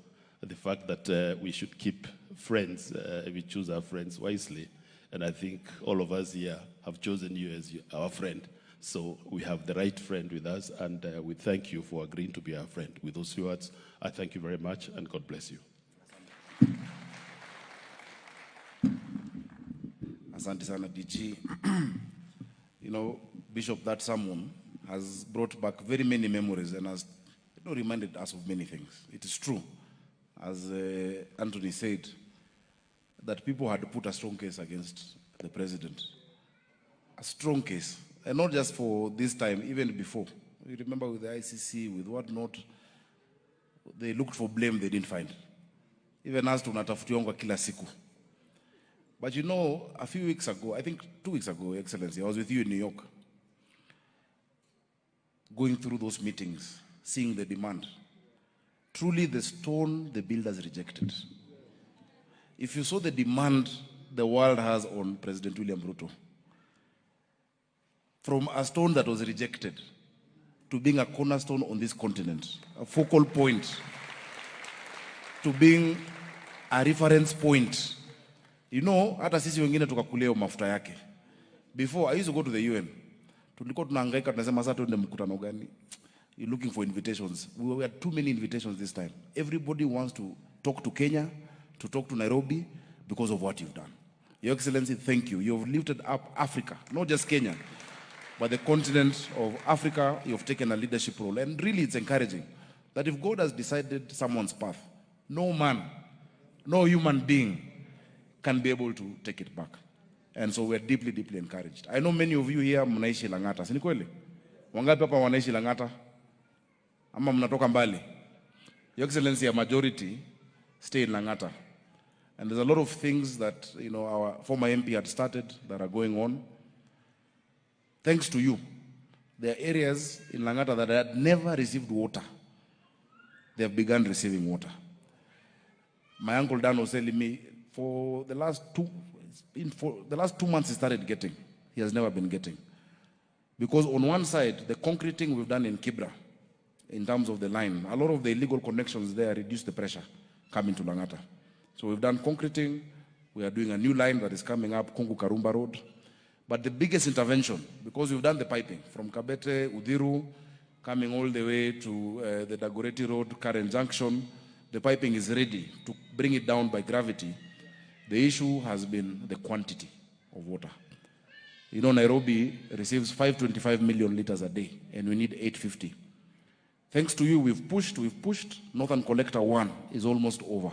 the fact that we should keep friends, we choose our friends wisely. And I think all of us here have chosen you as our friend. So we have the right friend with us, and we thank you for agreeing to be our friend. With those few words, I thank you very much, and God bless you. Asante sana DG. You know, Bishop, that sermon has brought back very many memories and has reminded us of many things. It is true, as Anthony said, that people had put a strong case against the president. A strong case. And not just for this time, even before. You remember with the ICC, with whatnot, they looked for blame they didn't find. Even us tunatafutiwa kila siku. But you know, a few weeks ago, I think 2 weeks ago, Excellency, I was with you in New York, going through those meetings, seeing the demand. Truly the stone the builders rejected. If you saw the demand the world has on President William Ruto, from a stone that was rejected to being a cornerstone on this continent, a focal point, to being a reference point. You know, hata sisi wengine tukakuleo mafuta yake. Before, I used to go to the UN. Tulikuwa tunahangaika tunasema sasa tuende mkutano gani? You're looking for invitations. We had too many invitations this time. Everybody wants to talk to Kenya, to talk to Nairobi because of what you've done. Your Excellency, thank you. You've lifted up Africa, not just Kenya, but the continent of Africa. You've taken a leadership role. And really, it's encouraging that if God has decided someone's path, no man, no human being can be able to take it back. And so we're deeply, deeply encouraged. I know many of you here mnaishi Langata. Si ni kweli? Wangapi hapa wanaishi Langata? Ama mnatoka mbali? Your Excellency, a majority stay in Langata. And there's a lot of things that, you know, our former MP had started that are going on. Thanks to you, there are areas in Langata that had never received water. They have begun receiving water. My uncle Dan was telling me for the last 2 months he started getting. He has never been getting. Because on one side, the concreting we've done in Kibra, in terms of the line, a lot of the illegal connections there reduce the pressure coming to Langata. So we've done concreting. We are doing a new line that is coming up, Kongu Karumba Road. But the biggest intervention, because we've done the piping from Kabete, Udiru, coming all the way to the Dagoretti Road, Karen Junction, the piping is ready to bring it down by gravity. The issue has been the quantity of water. You know, Nairobi receives 525 million liters a day, and we need 850. Thanks to you, we've pushed. Northern Collector 1 is almost over.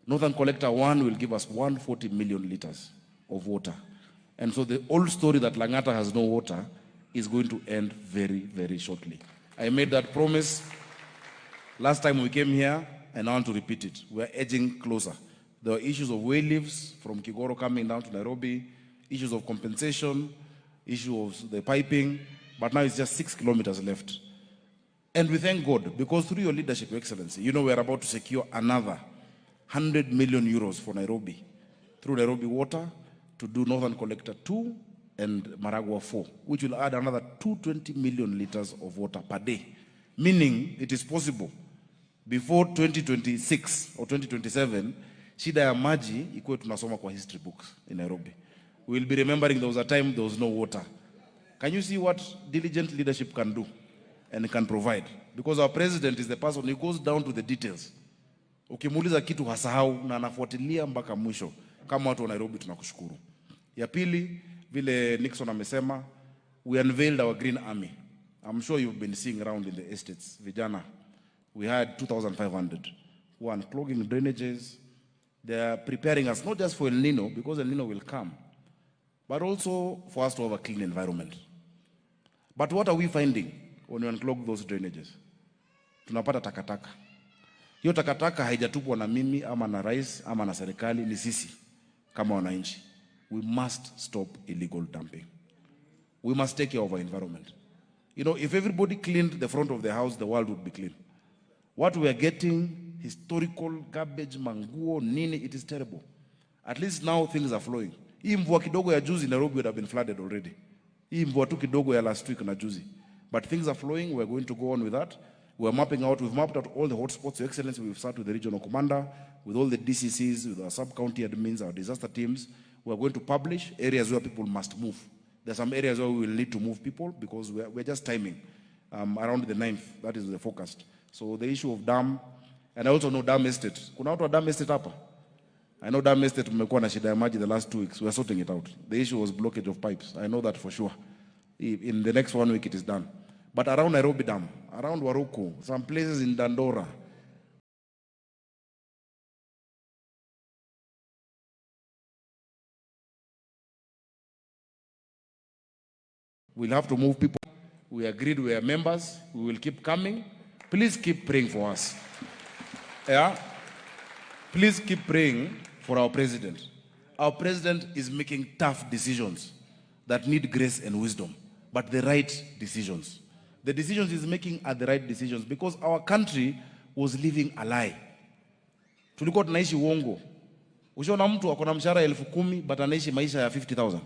Northern Collector 1 will give us 140 million liters of water. And so the old story that Langata has no water is going to end very, very shortly. I made that promise last time we came here, and I want to repeat it. We're edging closer. There are issues of way leaves from Kigoro coming down to Nairobi, issues of compensation, issues of the piping, but now it's just 6 kilometers left. And we thank God, because through your leadership, Your Excellency, you know we're about to secure another 100 million euros for Nairobi, through Nairobi Water, to do Northern Collector 2 and Maragua 4, which will add another 220 million liters of water per day. Meaning, it is possible, before 2026 or 2027, shida ya maji ikuwe tunasoma kwa history books in Nairobi. We'll be remembering there was a time there was no water. Can you see what diligent leadership can do and can provide? Because our president is the person who goes down to the details. Ukimuuliza kitu hasahau na anafuatilia mpaka mwisho. Kama watu wa Nairobi tunakushukuru. Ya pili, vile Nixon amesema, we unveiled our Green Army. I'm sure you've been seeing around in the estates. Vijana, we had 2,500 who are unclogging drainages. They are preparing us not just for El Nino, because El Nino will come, but also for us to have a clean environment. But what are we finding when we unclog those drainages? Tunapata takataka. Hiyo takataka haijatupwa na mimi ama na rais ama na serikali, ni sisi kama wananchi. We must stop illegal dumping. We must take care of our environment. You know, if everybody cleaned the front of the house, the world would be clean. What we are getting, historical garbage, manguo, nini, it is terrible. At least now things are flowing. Hii mvua kidogo ya juzi Nairobi would have been flooded already. Hii mvua tu kidogo ya last week na juzi. But things are flowing. We're going to go on with that. We've mapped out all the hotspots. Your Excellency, we've started with the regional commander, with all the DCCs, with our sub-county admins, our disaster teams. We're going to publish areas where people must move. There's some areas where we will need to move people because we're just timing around the 9th. That is the forecast. So the issue of dam, and I also know dam estate. Kuna watu wa dam estate hapa? I know dam estate mmekuwa na shida ya maji the last 2 weeks. We're sorting it out. The issue was blockage of pipes. I know that for sure. In the next 1 week it is done. But around Nairobi Dam, around Waruku, some places in Dandora, we'll have to move people. We agreed we are members. We will keep coming. Please keep praying for us. Yeah? Please keep praying for our president. Our president is making tough decisions that need grace and wisdom, but the right decisions. The decisions he's making are the right decisions because our country was living a lie. Tulikuwa tunaishi uongo. Ushaona mtu akona mshahara 10,000 but anaishi maisha ya 50,000.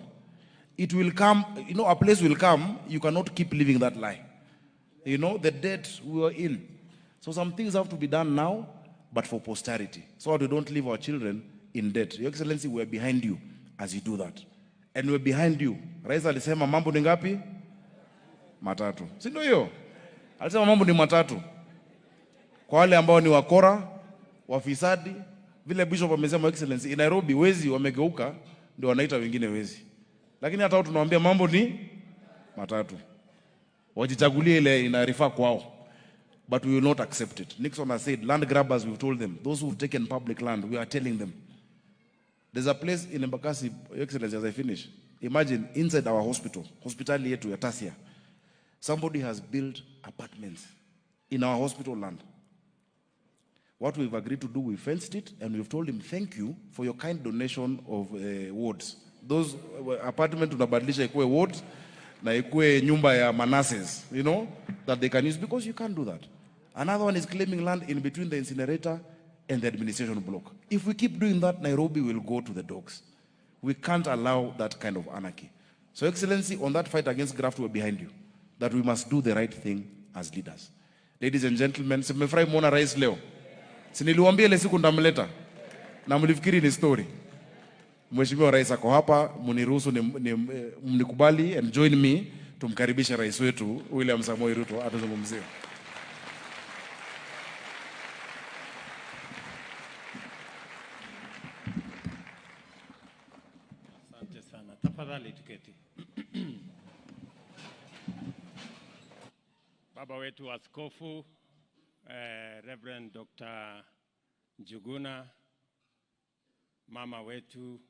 It will come, you know, a place will come, you cannot keep living that lie. You know, the debt, we were ill. So some things have to be done now, but for posterity. So that we don't leave our children in debt. Your Excellency, we're behind you as you do that. And we're behind you. Rais alisema mambo ni ngapi? Matatu. Si ndio hiyo? Alisema mambo ni matatu. Kwa wale ambao ni wakora, wafisadi, vile Bishop amesema Excellency, in Nairobi wezi wamegeuka ndio wanaita wengine wezi. Lakini hata watu tunawaambia mambo ni matatu. Wajichagulie ile inarifaa kwao. But we will not accept it. Nixon has said, land grabbers, we've told them, those who've taken public land, we are telling them, There's a place in Embakasi, Your Excellency, as I finish. Imagine inside our hospitali yetu ya Tasia, somebody has built apartments in our hospital land. What we've agreed to do, we fenced it, and we've told him, thank you for your kind donation of wards. Those apartments tunabadilisha ikuwe wards, na ikuwe nyumba ya Manassehs, you know, that they can use, because you can't do that. Another one is claiming land in between the incinerator and the administration block. If we keep doing that, Nairobi will go to the dogs. We can't allow that kind of anarchy. So, Excellency, on that fight against graft, we're behind you, that we must do the right thing as leaders. Ladies and gentlemen, simefurahi muona rais leo. Siniliwaambia ile siku ndamleta na mlifikiri ni story. Mheshimiwa rais ako hapa, mniruhusu mnikubali and join me tumkaribisha rais wetu William Samoei Ruto atazungumzia. Asante sana. Tafadhali tuketi. Baba wetu askofu, Reverend Dr. Njuguna, mama wetu,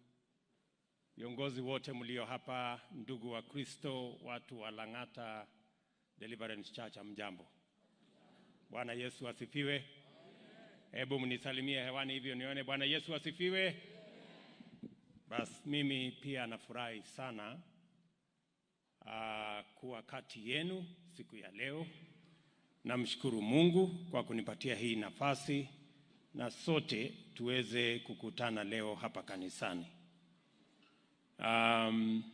viongozi wote mlio hapa, ndugu wa Kristo, watu wa Langata Deliverance Church, mjambo. Bwana Yesu asifiwe. Hebu mnisalimie hewani hivyo nione. Bwana Yesu asifiwe. Bas mimi pia nafurahi sana kuwa kati yenu siku ya leo. Namshukuru Mungu kwa kunipatia hii nafasi na sote tuweze kukutana leo hapa kanisani.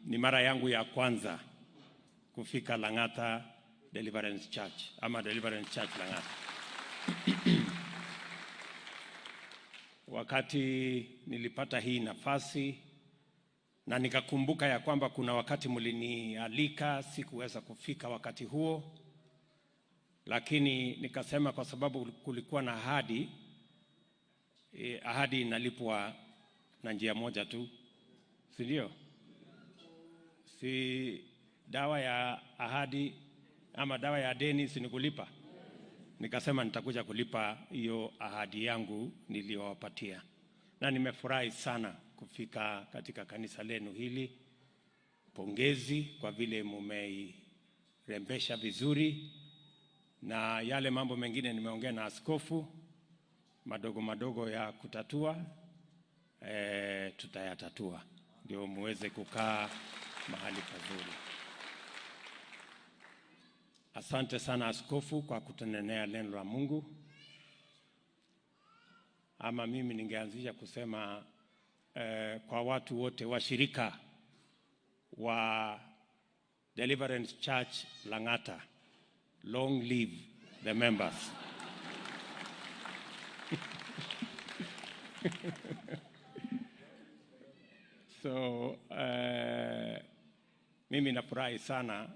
Ni mara yangu ya kwanza kufika Langata Deliverance Church ama Deliverance Church Langata. Wakati nilipata hii nafasi na nikakumbuka ya kwamba kuna wakati mlinialika, sikuweza kufika wakati huo, lakini nikasema kwa sababu kulikuwa na ahadi inalipwa na njia moja tu, si ndio? Si dawa ya ahadi ama dawa ya deni si nikulipa. Nikasema nitakuja kulipa hiyo ahadi yangu niliyowapatia. Na nimefurahi sana kufika katika kanisa lenu hili. Pongezi kwa vile mumeirembesha vizuri, na yale mambo mengine nimeongea na askofu madogo madogo ya kutatua, tutayatatua ndio muweze kukaa mahali pazuri. Asante sana askofu kwa kutunenea neno la Mungu. Ama mimi ningeanzisha kusema kwa watu wote washirika wa Deliverance Church Langata, long live the members. So mimi nafurahi sana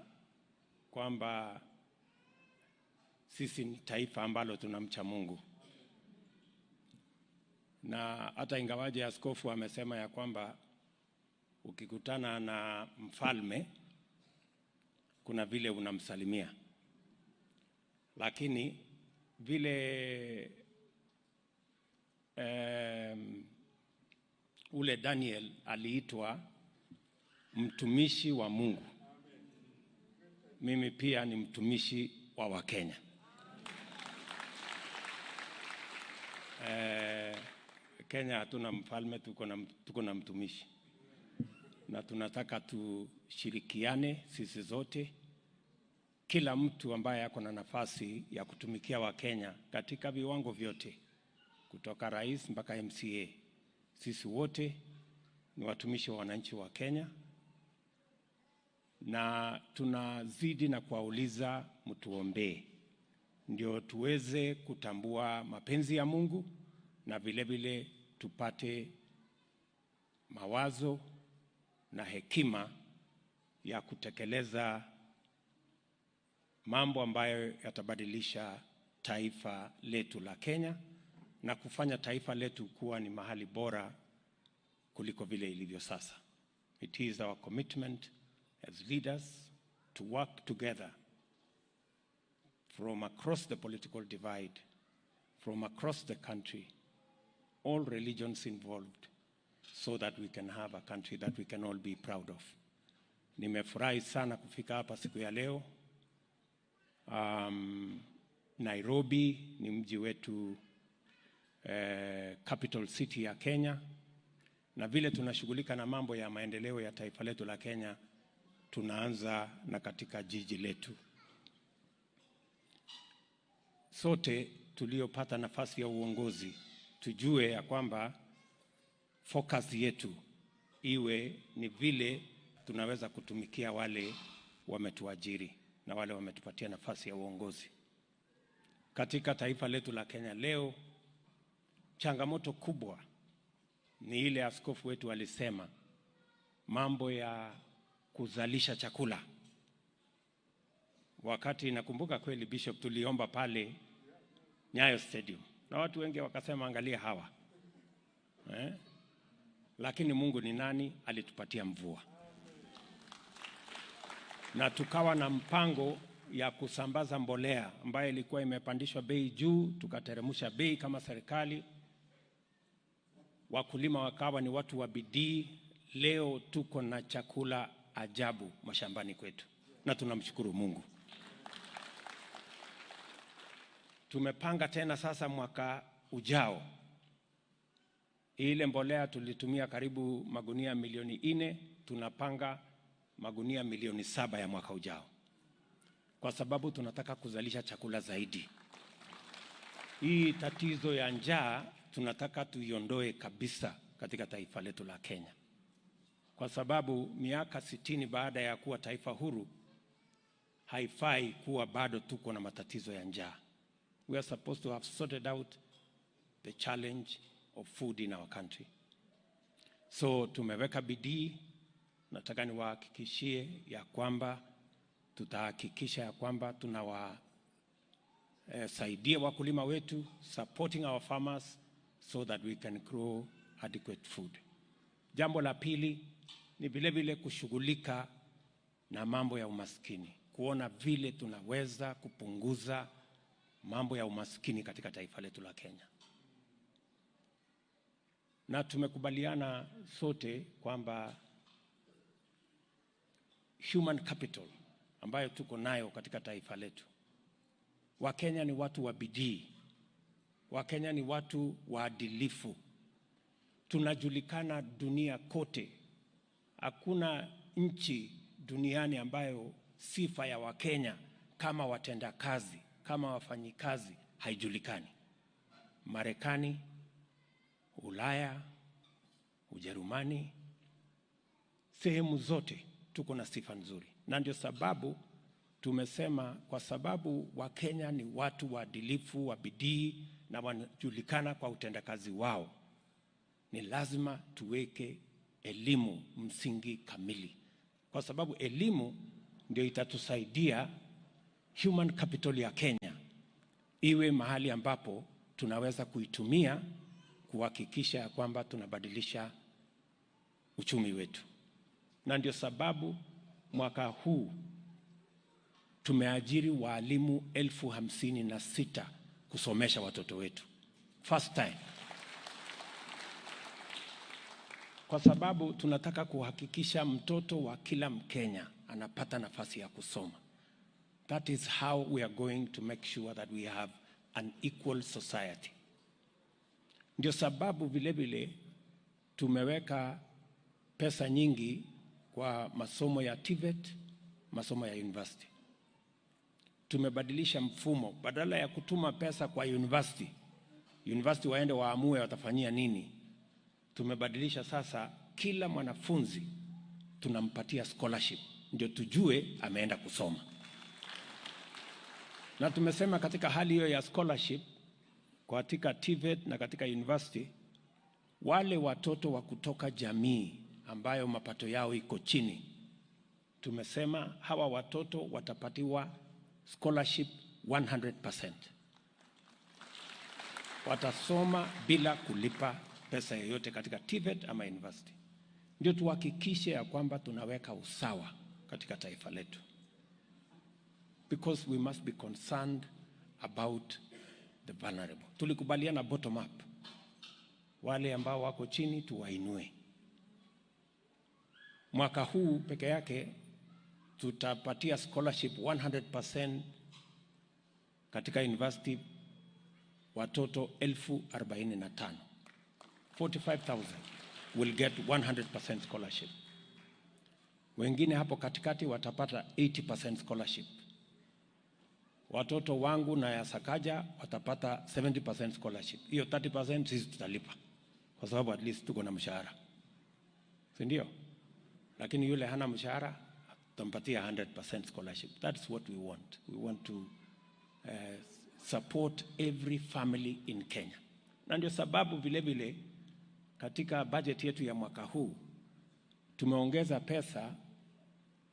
kwamba sisi ni taifa ambalo tunamcha Mungu. Na hata ingawaje askofu amesema ya kwamba ukikutana na mfalme kuna vile unamsalimia, lakini vile ule Daniel aliitwa mtumishi wa Mungu, mimi pia ni mtumishi wa Wakenya. Kenya hatuna mfalme, tuko na mtumishi, na tunataka tushirikiane sisi zote, kila mtu ambaye ako na nafasi ya kutumikia Wakenya katika viwango vyote, kutoka rais mpaka MCA. Sisi wote ni watumishi wa wananchi wa Kenya, na tunazidi na kuwauliza mtuombee ndio tuweze kutambua mapenzi ya Mungu, na vile vile tupate mawazo na hekima ya kutekeleza mambo ambayo yatabadilisha taifa letu la Kenya na kufanya taifa letu kuwa ni mahali bora kuliko vile ilivyo sasa. It is our commitment as leaders to work together from across the political divide, from across the country, all religions involved, so that we can have a country that we can all be proud of. Nimefurahi sana kufika hapa siku ya leo. Nairobi ni mji wetu, capital city ya Kenya, na vile tunashughulika na mambo ya maendeleo ya taifa letu la Kenya, tunaanza na katika jiji letu. Sote tuliopata nafasi ya uongozi tujue ya kwamba focus yetu iwe ni vile tunaweza kutumikia wale wametuajiri na wale wametupatia nafasi ya uongozi. Katika taifa letu la Kenya leo, changamoto kubwa ni ile askofu wetu alisema, mambo ya kuzalisha chakula. Wakati nakumbuka kweli Bishop, tuliomba pale Nyayo Stadium na watu wengi wakasema angalia hawa. Lakini Mungu ni nani? Alitupatia mvua. Na tukawa na mpango ya kusambaza mbolea ambayo ilikuwa imepandishwa bei juu, tukateremsha bei kama serikali. Wakulima wakawa ni watu wa bidii. Leo tuko na chakula ajabu mashambani kwetu na tunamshukuru Mungu. Tumepanga tena sasa mwaka ujao, ile mbolea tulitumia karibu magunia milioni 4, tunapanga magunia milioni 7 ya mwaka ujao, kwa sababu tunataka kuzalisha chakula zaidi. Hii tatizo ya njaa tunataka tuiondoe kabisa katika taifa letu la Kenya, kwa sababu miaka 60 baada ya kuwa taifa huru haifai kuwa bado tuko na matatizo ya njaa. We are supposed to have sorted out the challenge of food in our country. So tumeweka bidii. Nataka niwahakikishie ya kwamba tutahakikisha ya kwamba tunawasaidia wakulima wetu, supporting our farmers so that we can grow adequate food. Jambo la pili ni vile vile kushughulika na mambo ya umaskini, kuona vile tunaweza kupunguza mambo ya umaskini katika taifa letu la Kenya. Na tumekubaliana sote kwamba human capital ambayo tuko nayo katika taifa letu, Wakenya ni watu wa bidii, Wakenya ni watu waadilifu. Tunajulikana dunia kote. Hakuna nchi duniani ambayo sifa ya Wakenya kama watenda kazi, kama wafanyikazi haijulikani. Marekani, Ulaya, Ujerumani, sehemu zote tuko na sifa nzuri. Na ndio sababu tumesema, kwa sababu Wakenya ni watu waadilifu, wa bidii na wanajulikana kwa utendakazi wao, ni lazima tuweke elimu msingi kamili, kwa sababu elimu ndio itatusaidia human capital ya Kenya iwe mahali ambapo tunaweza kuitumia kuhakikisha kwamba tunabadilisha uchumi wetu. Na ndio sababu mwaka huu tumeajiri walimu 56,000 kusomesha watoto wetu. First time. Kwa sababu tunataka kuhakikisha mtoto wa kila Mkenya anapata nafasi ya kusoma. That is how we are going to make sure that we have an equal society. Ndio sababu vile vile tumeweka pesa nyingi kwa masomo ya TVET, masomo ya university. Tumebadilisha mfumo, badala ya kutuma pesa kwa university waende waamue watafanyia nini. Tumebadilisha sasa, kila mwanafunzi tunampatia scholarship, ndio tujue ameenda kusoma. Na tumesema katika hali hiyo ya scholarship, katika TVET na katika university, wale watoto wa kutoka jamii ambayo mapato yao iko chini, tumesema hawa watoto watapatiwa scholarship 100%. Watasoma bila kulipa pesa yoyote katika TVET ama university. Ndio tuhakikishe ya kwamba tunaweka usawa katika taifa letu, because we must be concerned about the vulnerable. Tulikubaliana bottom up, wale ambao wako chini tuwainue. Mwaka huu peke yake tutapatia scholarship 100% katika university watoto 45,000. 45,000 will get 100% scholarship. Wengine hapo katikati watapata 80% scholarship. Watoto wangu na ya Sakaja watapata 70% scholarship. Hiyo 30% sisi tutalipa, kwa sababu at least tuko na mshahara, si ndio? Lakini yule hana mshahara tutampatia 100% scholarship. That's what we want. We want to support every family in Kenya. Na ndio sababu vile vile katika budget yetu ya mwaka huu tumeongeza pesa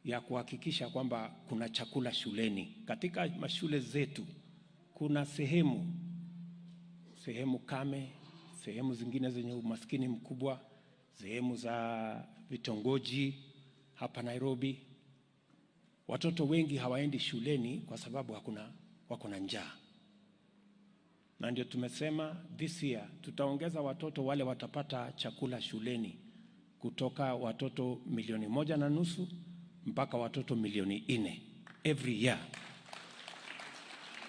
ya kuhakikisha kwamba kuna chakula shuleni. Katika mashule zetu kuna sehemu kame, sehemu zingine zenye umaskini mkubwa, sehemu za vitongoji hapa Nairobi. Watoto wengi hawaendi shuleni kwa sababu wako na njaa. Na ndio tumesema this year tutaongeza watoto wale watapata chakula shuleni kutoka watoto 1.5 mpaka watoto 4 every year.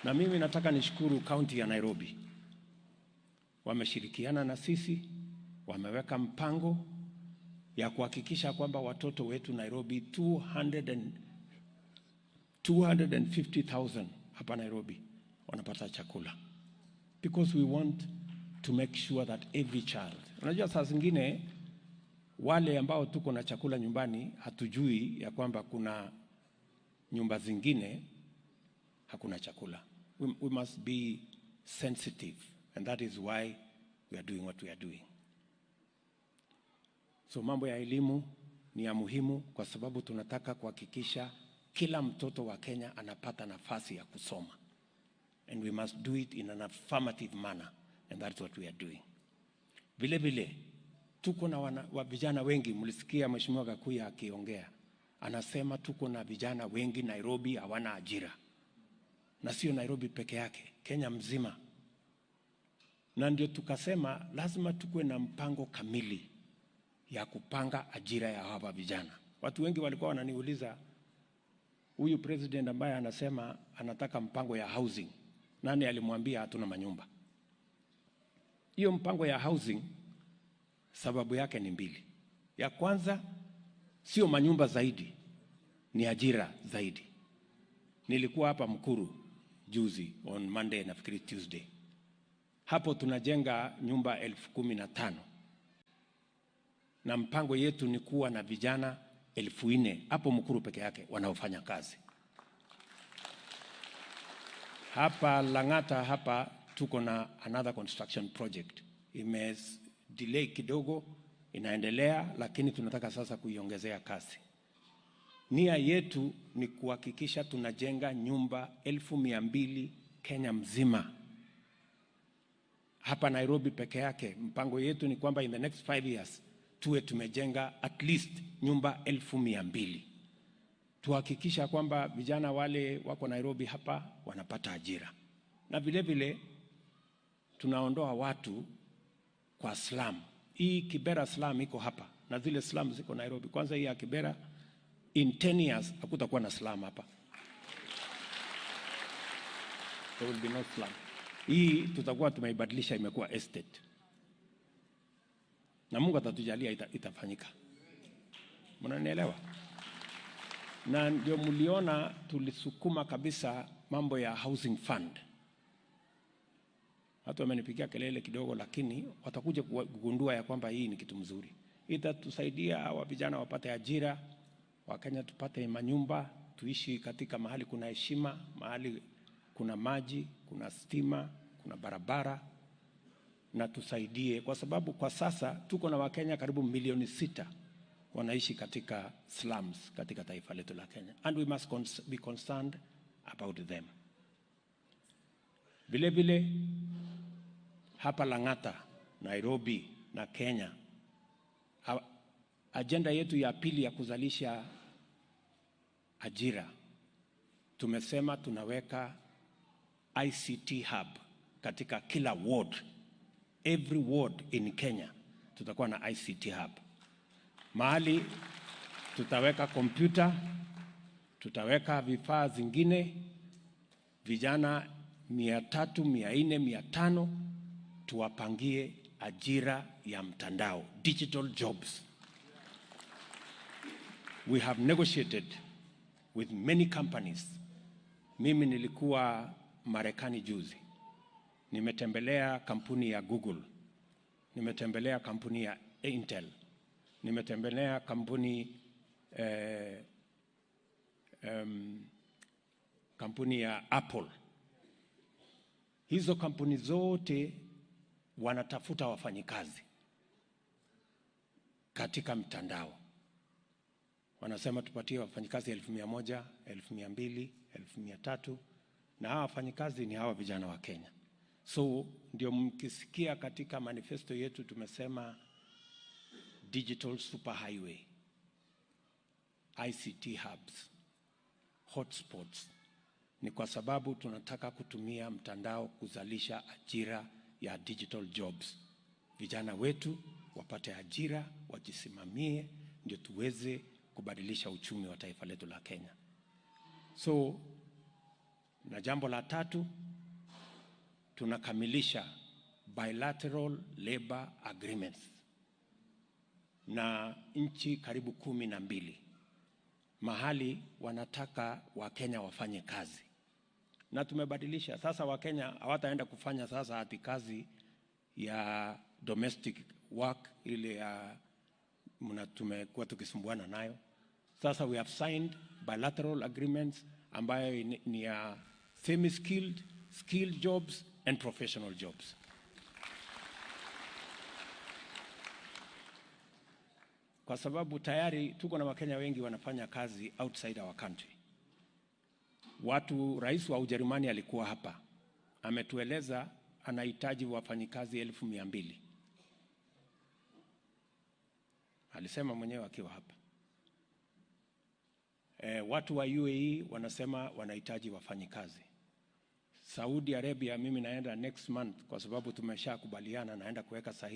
Na mimi nataka nishukuru county ya Nairobi. Wameshirikiana na sisi, wameweka mpango ya kuhakikisha kwamba watoto wetu Nairobi 250,000 hapa Nairobi wanapata chakula. Because we want to make sure that every child. Unajua saa zingine wale ambao tuko na chakula nyumbani hatujui ya kwamba kuna nyumba zingine hakuna chakula. We must be sensitive, and that is why we are doing what we are doing. So mambo ya elimu ni ya muhimu kwa sababu tunataka kuhakikisha kila mtoto wa Kenya anapata nafasi ya kusoma. And we must do it in an affirmative manner, and that's what we are doing. Vile vile tuko na vijana wengi. Mlisikia Mheshimiwa Gakuya akiongea, anasema tuko na vijana wengi Nairobi hawana ajira. Na sio Nairobi peke yake, Kenya mzima. Na ndio tukasema lazima tukue na mpango kamili ya kupanga ajira ya hawa vijana. Watu wengi walikuwa wananiuliza, huyu president ambaye anasema anataka mpango ya housing, nani alimwambia hatuna manyumba? Hiyo mpango ya housing sababu yake ni mbili. Ya kwanza sio manyumba zaidi, ni ajira zaidi. Nilikuwa hapa Mkuru juzi on Monday, nafikiri Tuesday. Hapo tunajenga nyumba 15,000. Na mpango yetu ni kuwa na vijana 4,000 hapo Mkuru peke yake wanaofanya kazi. Hapa Langata hapa tuko na another construction project. Delay kidogo, inaendelea, lakini tunataka sasa kuiongezea kasi. Nia yetu ni kuhakikisha tunajenga nyumba 200,000 Kenya mzima. Hapa Nairobi peke yake mpango yetu ni kwamba in the next 5 years tuwe tumejenga at least nyumba 200,000. Tuhakikisha kwamba vijana wale wako Nairobi hapa wanapata ajira. Na vile vile tunaondoa watu kwa slum. Hii Kibera slum iko hapa na zile slum ziko Nairobi. Kwanza hii ya Kibera, in 10 years hakutakuwa na slum hapa. There will be no slum. Hii tutakuwa tumeibadilisha, imekuwa estate. Na Mungu atatujalia itafanyika. Mnanielewa? Na ndio mliona tulisukuma kabisa mambo ya housing fund. Watu wamenipigia kelele kidogo, lakini watakuja kugundua ya kwamba hii ni kitu mzuri. Itatusaidia hawa vijana wapate ajira, Wakenya tupate manyumba, tuishi katika mahali kuna heshima, mahali kuna maji, kuna stima, kuna barabara, na tusaidie kwa sababu kwa sasa tuko na Wakenya karibu 6 wanaishi katika slums katika taifa letu la Kenya, and we must be concerned about them. Vile vile hapa Langata, Nairobi na Kenya, agenda yetu ya pili ya kuzalisha ajira, tumesema tunaweka ICT hub katika kila ward. Every ward in Kenya tutakuwa na ICT hub. Mahali tutaweka kompyuta, tutaweka vifaa zingine, vijana 300, 400, 500 tuwapangie ajira ya mtandao, digital jobs. We have negotiated with many companies. Mimi nilikuwa Marekani juzi. Nimetembelea kampuni ya Google. Nimetembelea kampuni ya Intel. Nimetembelea kampuni kampuni ya Apple. Hizo kampuni zote wanatafuta wafanyikazi katika mtandao. Wanasema tupatie wafanyikazi 1,100, 1,200, 1,300, na hawa wafanyikazi ni hawa vijana wa Kenya. So ndio mkisikia katika manifesto yetu tumesema digital superhighway, ICT hubs, hotspots. Ni kwa sababu tunataka kutumia mtandao kuzalisha ajira ya digital jobs. Vijana wetu wapate ajira, wajisimamie, ndio tuweze kubadilisha uchumi wa taifa letu la Kenya. So, na jambo la tatu, tunakamilisha bilateral labor agreements na nchi karibu 12 mahali wanataka Wakenya wafanye kazi. Na tumebadilisha sasa, Wakenya hawataenda kufanya sasa ati kazi ya domestic work ile ya tumekuwa tukisumbuana nayo. Sasa we have signed bilateral agreements ambayo ni ya semi-skilled, skilled jobs and professional jobs. Kwa sababu tayari tuko na Wakenya wengi wanafanya kazi outside our country. Rais wa Ujerumani alikuwa hapa. Ametueleza anahitaji wafanyikazi 200,000. Alisema mwenyewe akiwa hapa. Watu wa UAE wanasema wanahitaji wafanyikazi. Saudi Arabia mimi naenda next month kwa sababu tumeshakubaliana, naenda kuweka sahihi